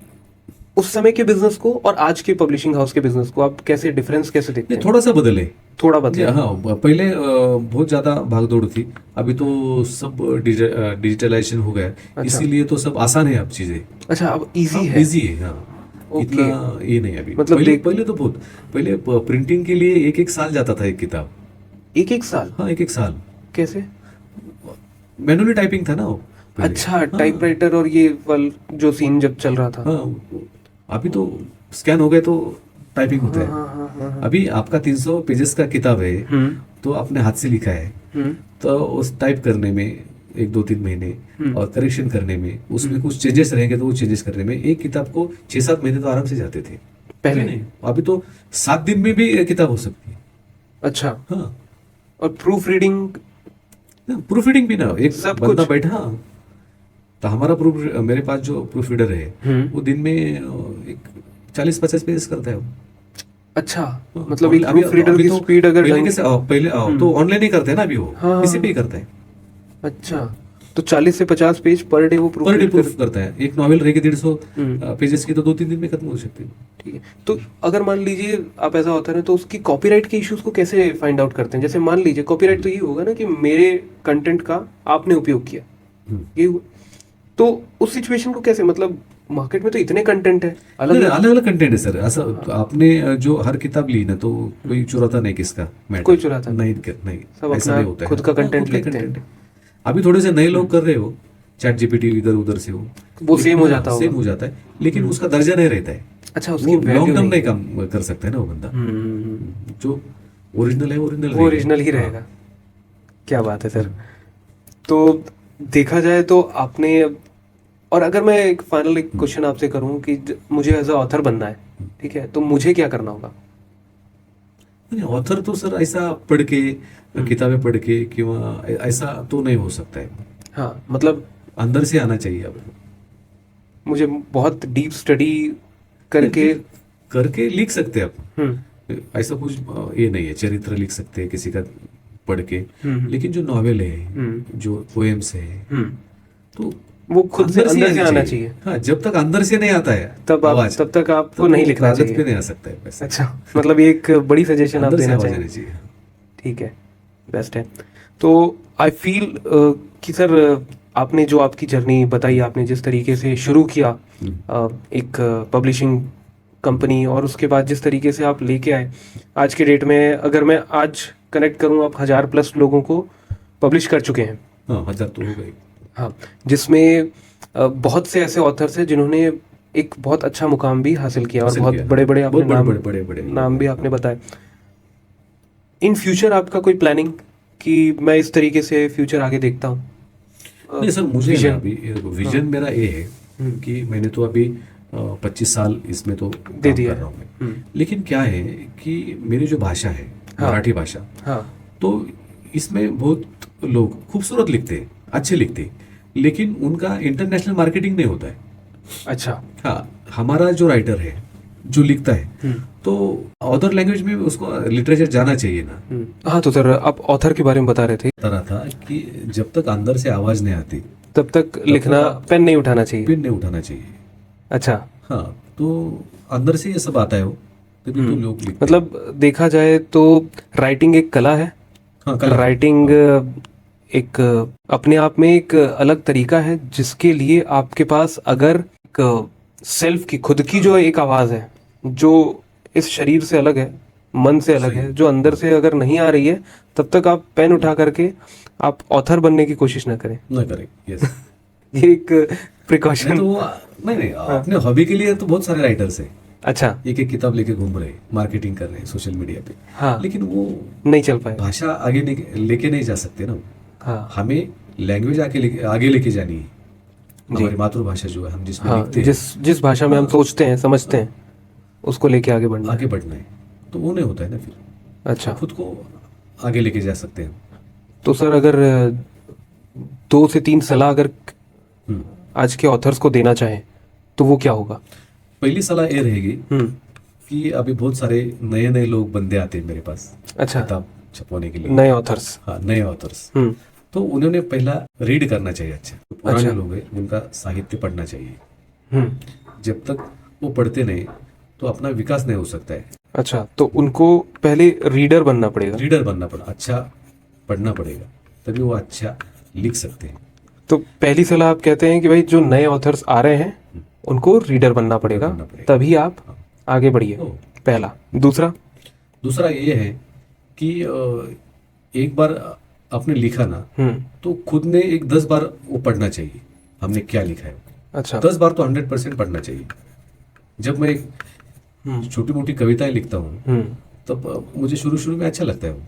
उस समय के बिजनेस को और आज के पब्लिशिंग हाउस के बिजनेस को आप कैसे डिफरेंस कैसे देखते हैं? थोड़ा सा बदले, थोड़ा बदले। हाँ, पहले बहुत ज्यादा भागदौड़ थी, अभी तो सब डिजिटलाइजेशन हो गया, इसीलिए तो सब आसान है अब चीजें। अच्छा, अब इजी है। इजी है, हाँ, इतना ये नहीं अभी। मतलब पहले तो बहुत, पहले प्रिंटिंग के लिए एक साल जाता था एक किताब। एक साल? हाँ, एक साल। कैसे? मैनुअली टाइपिंग था ना वो पहले। अच्छा, टाइपराइटर और ये वाल जो सीन जब चल रहा था। हाँ, अभी तो स्कैन हो गए तो टाइपिंग होता है। अभी आपका 300 पेजेस का किताब है, तो आपने हाथ से लिखा है, तो उस टाइप करने में 1-2-3 महीने, और करेक्शन करने में उसमें कुछ चेंजेस रहेंगे तो वो चेंजेस करने में एक किताब को 6-7 महीने तो आराम से जाते थे पहले। नहीं, अभी तो 7 दिन में भी किताब हो सकती है। अच्छा। हाँ, और प्रूफ रीडिंग भी ना, एक सब बंदा कुछ। बैठा, तो हमारा मेरे पास जो प्रूफ रीडर है वो दिन में एक 40-50 पेजेस करता है वो। अच्छा, मतलब एक प्रूफ रीडर की स्पीड अगर पहले तो ऑनलाइन ही करते हैं ना अभी वो, हाँ, किसी पे ही करता है। अच्छा, तो 40 से 50 पेज पर डे वो प्रूफ करता है। एक नॉवेल रहेगी 150 पेजेस की, तो 2-3 दिन में खत्म हो सकती है। ठीक है। तो अगर मान लीजिए आप ऐसा होता है तो उसकी कॉपीराइट के इश्यूज को कैसे फाइंड आउट करते हैं? जैसे मान लीजिए कॉपीराइट तो ये होगा ना कि मेरे कंटेंट का आपने उपयोग किया, ये हुआ। तो उस सिचुएशन को कैसे, मतलब मार्केट में तो इतने कंटेंट है, अलग अलग कंटेंट है सर। ऐसा तो आपने जो हर किताब ली ना, तो कोई चुराता नहीं किसका मैटर, कोई चुराता नहीं, सब ऐसा नहीं होता है। खुद का कंटेंट खुद का लिखते हैं। content है। अभी थोड़े से नए लोग कर रहे हो, चैट जीपीटी इधर उधर से वो सेम हो जाता होगा। सेम हो जाता है, लेकिन उसका दर्जा नहीं रहता है। अच्छा, उसकी लॉन्ग टर्म नहीं काम कर सकता है ना वो बंदा। जो ओरिजिनल है वो ओरिजिनल ही रहेगा। क्या बात है सर। तो देखा जाए तो आपने, और अगर मैं एक फाइनल एक क्वेश्चन आपसे करूं कि मुझे एज अ ऑथर बनना है, ठीक है, तो मुझे क्या करना होगा? ऑथर तो सर ऐसा पढ़ के, किताबें पढ़ के किंवा ऐसा तो नहीं हो सकता है। हाँ, मतलब अंदर से आना चाहिए। अब मुझे बहुत डीप स्टडी करके लिख सकते हैं आप, ऐसा कुछ ये नहीं है। चरित्र लिख सकते हैं किसी का पढ़ के, लेकिन जो नॉवेल है, जो पोएम्स है, तो वो खुद से अंदर से आना चाहिए। हाँ, जब तक अंदर से नहीं आता है तब तक आपको नहीं लिखना चाहिए। पे नहीं आ सकता है वैसे। अच्छा, मतलब एक बड़ी सजेशन आप देना चाहिए। ठीक है, बेस्ट है। तो आई फील कि सर आपने जो आपकी जर्नी बताई, आपने जिस तरीके से शुरू किया एक पब्लिशिंग कंपनी, और उसके बाद जिस तरीके से आप लेके आए आज के डेट में, अगर मैं आज कनेक्ट करूं, आप 1000+ लोगों को पब्लिश कर चुके हैं। हाँ, 1000 तो हो गए। हाँ, जिसमें बहुत से ऐसे ऑथर्स हैं जिन्होंने एक बहुत अच्छा मुकाम भी हासिल किया, और बहुत बड़े बड़े आपने नाम भी आपने बताए। इन फ्यूचर आपका कोई प्लानिंग कि मैं इस तरीके से फ्यूचर आगे देखता हूँ? नहीं सर, मुझे अभी विजन मेरा ये है कि मैंने तो अभी 25 साल इसमें तो दे दिया कर रहा हूँ मैं। लेकिन क्या है कि मेरी जो भाषा है, मराठी भाषा, तो इसमें बहुत लोग खूबसूरत लिखते हैं, अच्छे लिखते हैं, लेकिन उनका इंटरनेशनल मार्केटिंग नहीं होता है। अच्छा। हाँ, हमारा जो राइटर है, जो लिखता है, तो अदर लैंग्वेज में उसको लिटरेचर जाना चाहिए ना। हाँ, तो सर आप ऑथर के बारे में बता रहे थे। बता रहा था कि जब तक अंदर से आवाज नहीं आती तब तक लिखना, पेन नहीं उठाना चाहिए। अच्छा। हाँ, तो अंदर से ये सब आता है वो, तभी तो लोग लिखते हैं। मतलब देखा जाए तो राइटिंग एक कला है, कला। राइटिंग एक अपने आप में एक अलग तरीका है, जिसके लिए आपके पास अगर एक सेल्फ की, खुद की जो एक आवाज़ है, जो इस शरीर से अलग है, मन से अलग सही। है, जो अंदर से अगर नहीं आ रही है, तब तक आप पेन उठा करके आप ऑथर बनने की कोशिश ना करें। ना करें, यस। ये एक नहीं प्रिकॉशन। तो नहीं अपने हॉबी के लिए तो बहुत सारे राइटर्स हैं, अच्छा। एक एक किताब लेके घूम रहे हैं, मार्केटिंग कर रहे हैं सोशल मीडिया पे। हाँ। लेकिन वो नहीं चल पाए। भाषा आगे लेके नहीं जा सकते ना। हाँ हमें लैंग्वेज आगे लेके जानी है। जी। हमारी मातृभाषा जो है, हम जिसमें हाँ, लिखते हैं, जिस भाषा में हम सोचते हैं, समझते हैं, उसको लेके आगे बढ़ना है। आगे बढ़ना है, तो वो नहीं होता है ना फिर। अच्छा, खुद को आगे लेके जा सकते हैं। तो सर अगर 2 से 3 सलाह अगर हम्म। आज के ऑथर्स को देना चाहें, तो वो क्या होगा? पहली सलाह ये रहेगी हम्म। कि अभी बहुत सारे नए नए लोग बंदे आते हैं मेरे पास अच्छा, किताब छपवाने के लिए। नए ऑथर्स। हाँ, नए ऑथर्स। हम्म। तो उन्होंने पहला रीड करना चाहिए। अच्छा, तो पुराने अच्छा। लोग हैं, उनका साहित्य पढ़ना चाहिए। हम्म। जब तक वो पढ़ते नहीं तो अपना विकास नहीं हो सकता है। अच्छा, तो उनको पहले रीडर बनना पड़ेगा। रीडर बनना पड़ा, अच्छा पढ़ना पड़ेगा, तभी वो अच्छा लिख सकते हैं। तो पहली सलाह आप कहते हैं कि भाई जो नए ऑथर्स आ रहे हैं, उनको रीडर बनना पड़ेगा, बनना पड़ेगा। तभी आप आगे बढ़िए। ओ। पहला। दूसरा। ये है कि एक बार आपने लिखा ना, तो खुद ने एक 10 बार वो पढ़ना चाहिए, हमने क्या लिखा है। अच्छा। 10 बार तो 100% पढ़ना चाहिए। जब मैं छोटी मोटी कविताएं लिखता हूँ, तब मुझे शुरू में अच्छा लगता है वो।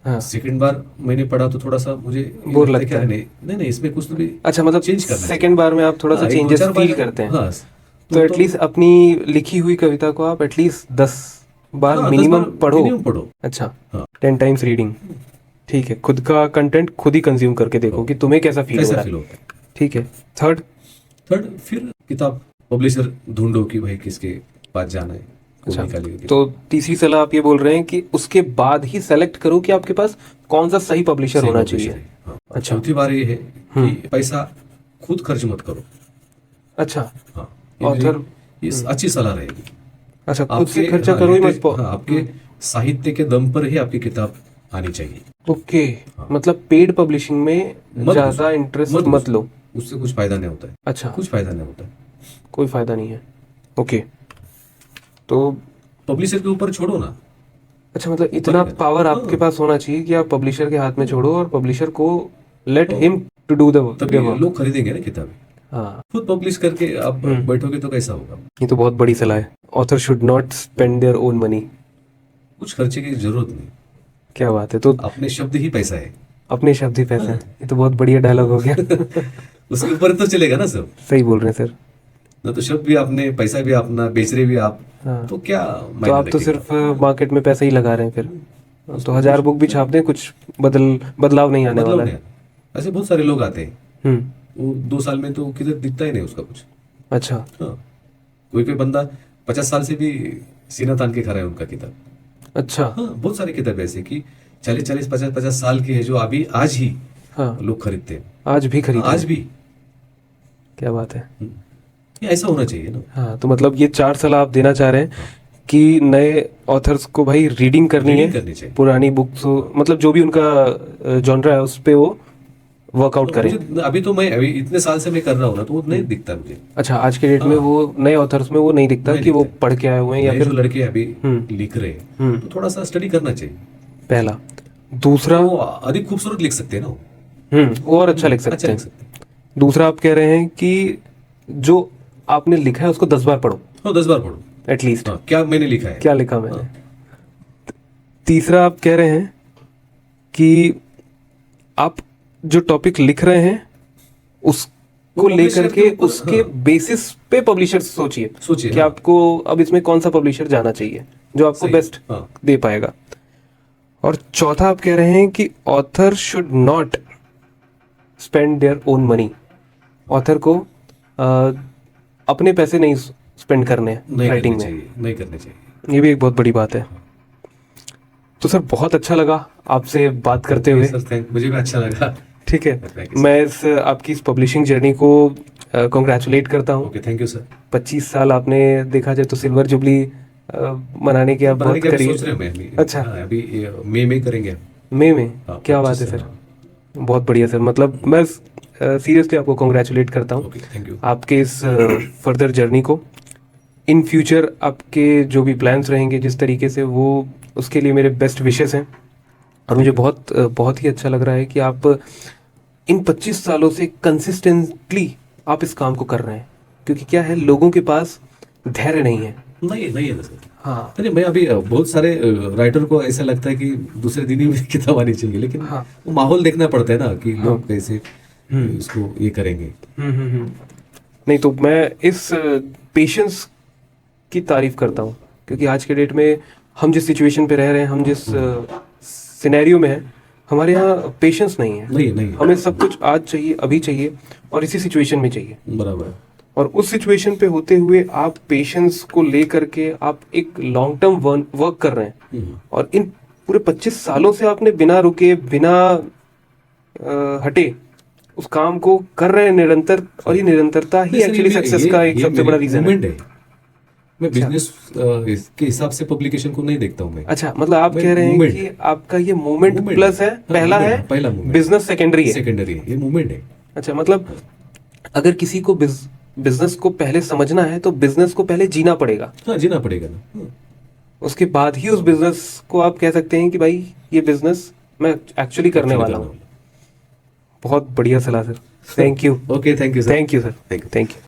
हाँ। सेकंड बार मैंने पढ़ा तो थोड़ा सा मुझे बोर लगता है। नहीं, इसमें कुछ तो भी अच्छा, मतलब चेंज करना चाहिए। सेकंड बार में आप थोड़ा सा हाँ, एक दो चेंजेस चार बार फील करते हैं। हाँ, तो एटलीस्ट अपनी लिखी हुई कविता को आप एटलीस्ट 10 बार हाँ, 10 मिनिमम बार पढ़ो। minimum पढ़ो। अच्छा। हाँ। 10 टाइम्स रीडिंग। ठीक है, खुद का कंटेंट खुद ही कंज्यूम करके देखो कि तुम्हें कैसा फील हो कैसा रहा फील है। होता है। ठीक है। थर्ड। फिर किताब पब्लिशर ढूंढो कि भाई किसके पास जाना है, कौन अच्छा, निकालेगा। तो तीसरी सलाह आप ये बोल रहे हैं कि उसके बाद ही सेलेक्ट करो कि आपके पास कौन सा सही पब्लिशर होना चाहिए। हाँ। अच्छा। चौथी बार ये है कि पैसा खुद खर्च मत करो। अच्छा। हाँ, ऑथर। ये अच्छी सलाह रहेगी। अच्छा, खुद से खर्चा हाँ, करो ही मत। हाँ, आपके साहित्य के दम पर ही आपकी किताब आनी चाहिए। ओके। मतलब पेड पब्लिशिंग में मत ज्यादा घुसो, इंटरेस्ट मत लो। उससे कुछ फायदा नहीं होता है। अच्छा, कुछ फायदा नहीं होता है। कोई फायदा नहीं है। ओके। तो पब्लिशर के ऊपर छोड़ो ना। अच्छा, मतलब इतना ऊपर- पावर हाँ। आपके पास होना चाहिए कि आप पब्लिशर के हाथ में छोड़ो और पब्लिशर को let him to do the तभी वर्क। लोग खरीदेंगे ना किताबें। हाँ, खुद पब्लिश करके आप बैठोगे तो कैसा होगा। ये तो बहुत बड़ी सलाह है। Author should not spend their own money. कुछ खर्चे की जरूरत नहीं, क्या बात है। तो अपने शब्द ही पैसा है। अपने शब्द ही पैसा है। ये तो बहुत बढ़िया डायलॉग हो गया। उसके ऊपर तो चलेगा ना सब। सही बोल रहे हैं सर। ना तो शब्द भी आपने, पैसा भी अपना, बेच रहे भी आप। हाँ। तो क्या तो मायने आप तो रखेगा? सिर्फ मार्केट में पैसा ही लगा रहे हैं फिर। तो 1000 बुक भी छाप दें, कुछ बदलाव नहीं आने बदलाव वाला नहीं है। आता। ऐसे बहुत सारे लोग आते हैं, हम्म। वो 2 साल में तो किधर दिखता ही नहीं उसका कुछ। अच्छा। हाँ, कोई बंदा 50 साल से भी सीना तान के खड़ा है उनका किताब। अच्छा। हाँ, बहुत सारी किताब ऐसे कि 40 50 साल की है, जो अभी आज ही हाँ, लोग खरीदते हैं। आज भी खरीद। आज भी। क्या बात है। ये ऐसा होना चाहिए ना। हाँ, तो मतलब ये 4 सलाह आप देना चाह रहे हैं कि नए ऑथर्स को भाई रीडिंग करनी रीडिंग है, करनी चाहिए। पुरानी बुक्स मतलब जो भी उनका जॉनरा है उस पे वो वर्कआउट करें। अभी मैं इतने साल से मैं कर रहा हूँ ना, तो वो नहीं दिखता मुझे। अच्छा, आज के डेट में वो नए ऑथर्स में वो नहीं दिखता नहीं कि वो दिखता। पढ़ के आए हुए हैं या नए फिर जो लड़के अभी लिख रहे हैं, तो थोड़ा सा स्टडी करना चाहिए। पहला। दूसरा, वो अधिक खूबसूरत लिख सकते हैं ना वो। वो और अच्छा लिख सकते अच्छा हैं। लिख सकते हैं। दूसरा, आप कह रहे हैं कि जो आपने लिखा है उसको 10 बार पढ़ो हाँ, 10 बार पढ़ो एटलीस्ट। हाँ, क्या मैंने लिखा है। क्या लिखा मैंने। तीसरा, आप कह रहे हैं कि आप जो टॉपिक लिख रहे हैं उसको लेकर के उसके बेसिस पे पब्लिशर सोचिए कि हाँ। आपको अब इसमें कौन सा पब्लिशर जाना चाहिए जो आपको सही, बेस्ट हाँ। दे पाएगा। और चौथा, आप कह रहे हैं कि author should not spend their own money. Author को अपने पैसे नहीं स्पेंड करने हैं राइटिंग में। नहीं करने चाहिए। ये भी एक बहुत बड़ी बात है। तो सर बहुत अच्छा लगा आपसे बात करते हुए। सर थैंक, मुझे भी अच्छा लगा। ठीक है, Thank you, मैं आपकी इस पब्लिशिंग जर्नी को कॉन्ग्रेचुलेट करता हूँ। Okay, thank you sir. 25 साल आपने देखा जाए तो सिल्वर जुबली मनाने के आप बहुत बनाने के अभी करीब। सोच रहे हैं मैं अभी। अच्छा। हाँ, अभी मई में करेंगे। मई में? हाँ, क्या बात है 25 सर, बहुत बढ़िया सर। मतलब मैं सीरियसली आपको कॉन्ग्रेचुलेट करता हूँ ओके, थैंक यू। आपके इस फर्दर जर्नी को। इन फ्यूचर आपके जो भी प्लान्स रहेंगे जिस तरीके से, वो उसके लिए मेरे बेस्ट विशेस हैं। और मुझे बहुत ही अच्छा लग रहा है कि आप इन 25 सालों से कंसिस्टेंटली आप इस काम को कर रहे हैं, क्योंकि क्या है, लोगों के पास धैर्य नहीं है। नहीं है ना सर। हाँ अरे मैं अभी बहुत सारे राइटर को ऐसा लगता है कि दूसरे दिन ही मुझे किताब आनी चाहिए, लेकिन हाँ। वो माहौल देखना पड़ता है ना कि लोग कैसे इसको ये करेंगे। नहीं, तो मैं इस पेशेंस की तारीफ करता हूँ, क्योंकि आज के डेट में हम जिस सिचुएशन पे रह रहे हैं, हम जिस सिनेरियो में हैं, हमारे यहाँ पेशेंस नहीं है। नहीं हमें सब कुछ आज चाहिए, अभी चाहिए, और इसी सिचुएशन में चाहिए। बराबर है। और उस सिचुएशन पे होते हुए आप पेशेंस को लेकर के आप एक लॉन्ग टर्म वर्क कर रहे हैं। और इन पूरे 25 सालों से आपने बिना रुके, बिना हटे उस काम को कर रहे हैं निरंतर। और ये निरंतरता ही नहीं सर, एक्चुअली सक्सेस का एक सबसे बड़ा रीजन है। मैं बिजनेस के हिसाब से पब्लिकेशन को नहीं देखता हूँ मैं। अच्छा, मतलब आप मैं कह रहे हैं movement- कि आपका ये मूवमेंट movement प्लस है, हाँ, पहला movement, है, पहला movement। बिजनेस सेकेंडरी है। सेकेंडरी है, ये मूवमेंट है। अच्छा, मतलब अगर किसी को बिजनेस को पहले समझना है तो बिजनेस को पहले जीना पड़ेगा, हाँ, जीना पड़ेगा ना। उसके बाद ही उस बिजनेस को आप कह सकते हैं कि भाई ये बिजनेस मैं एक्चुअली करने वाला हूँ। बहुत बढ़िया सलाह sir, thank you. Okay, thank you sir. Thank you sir, thank you.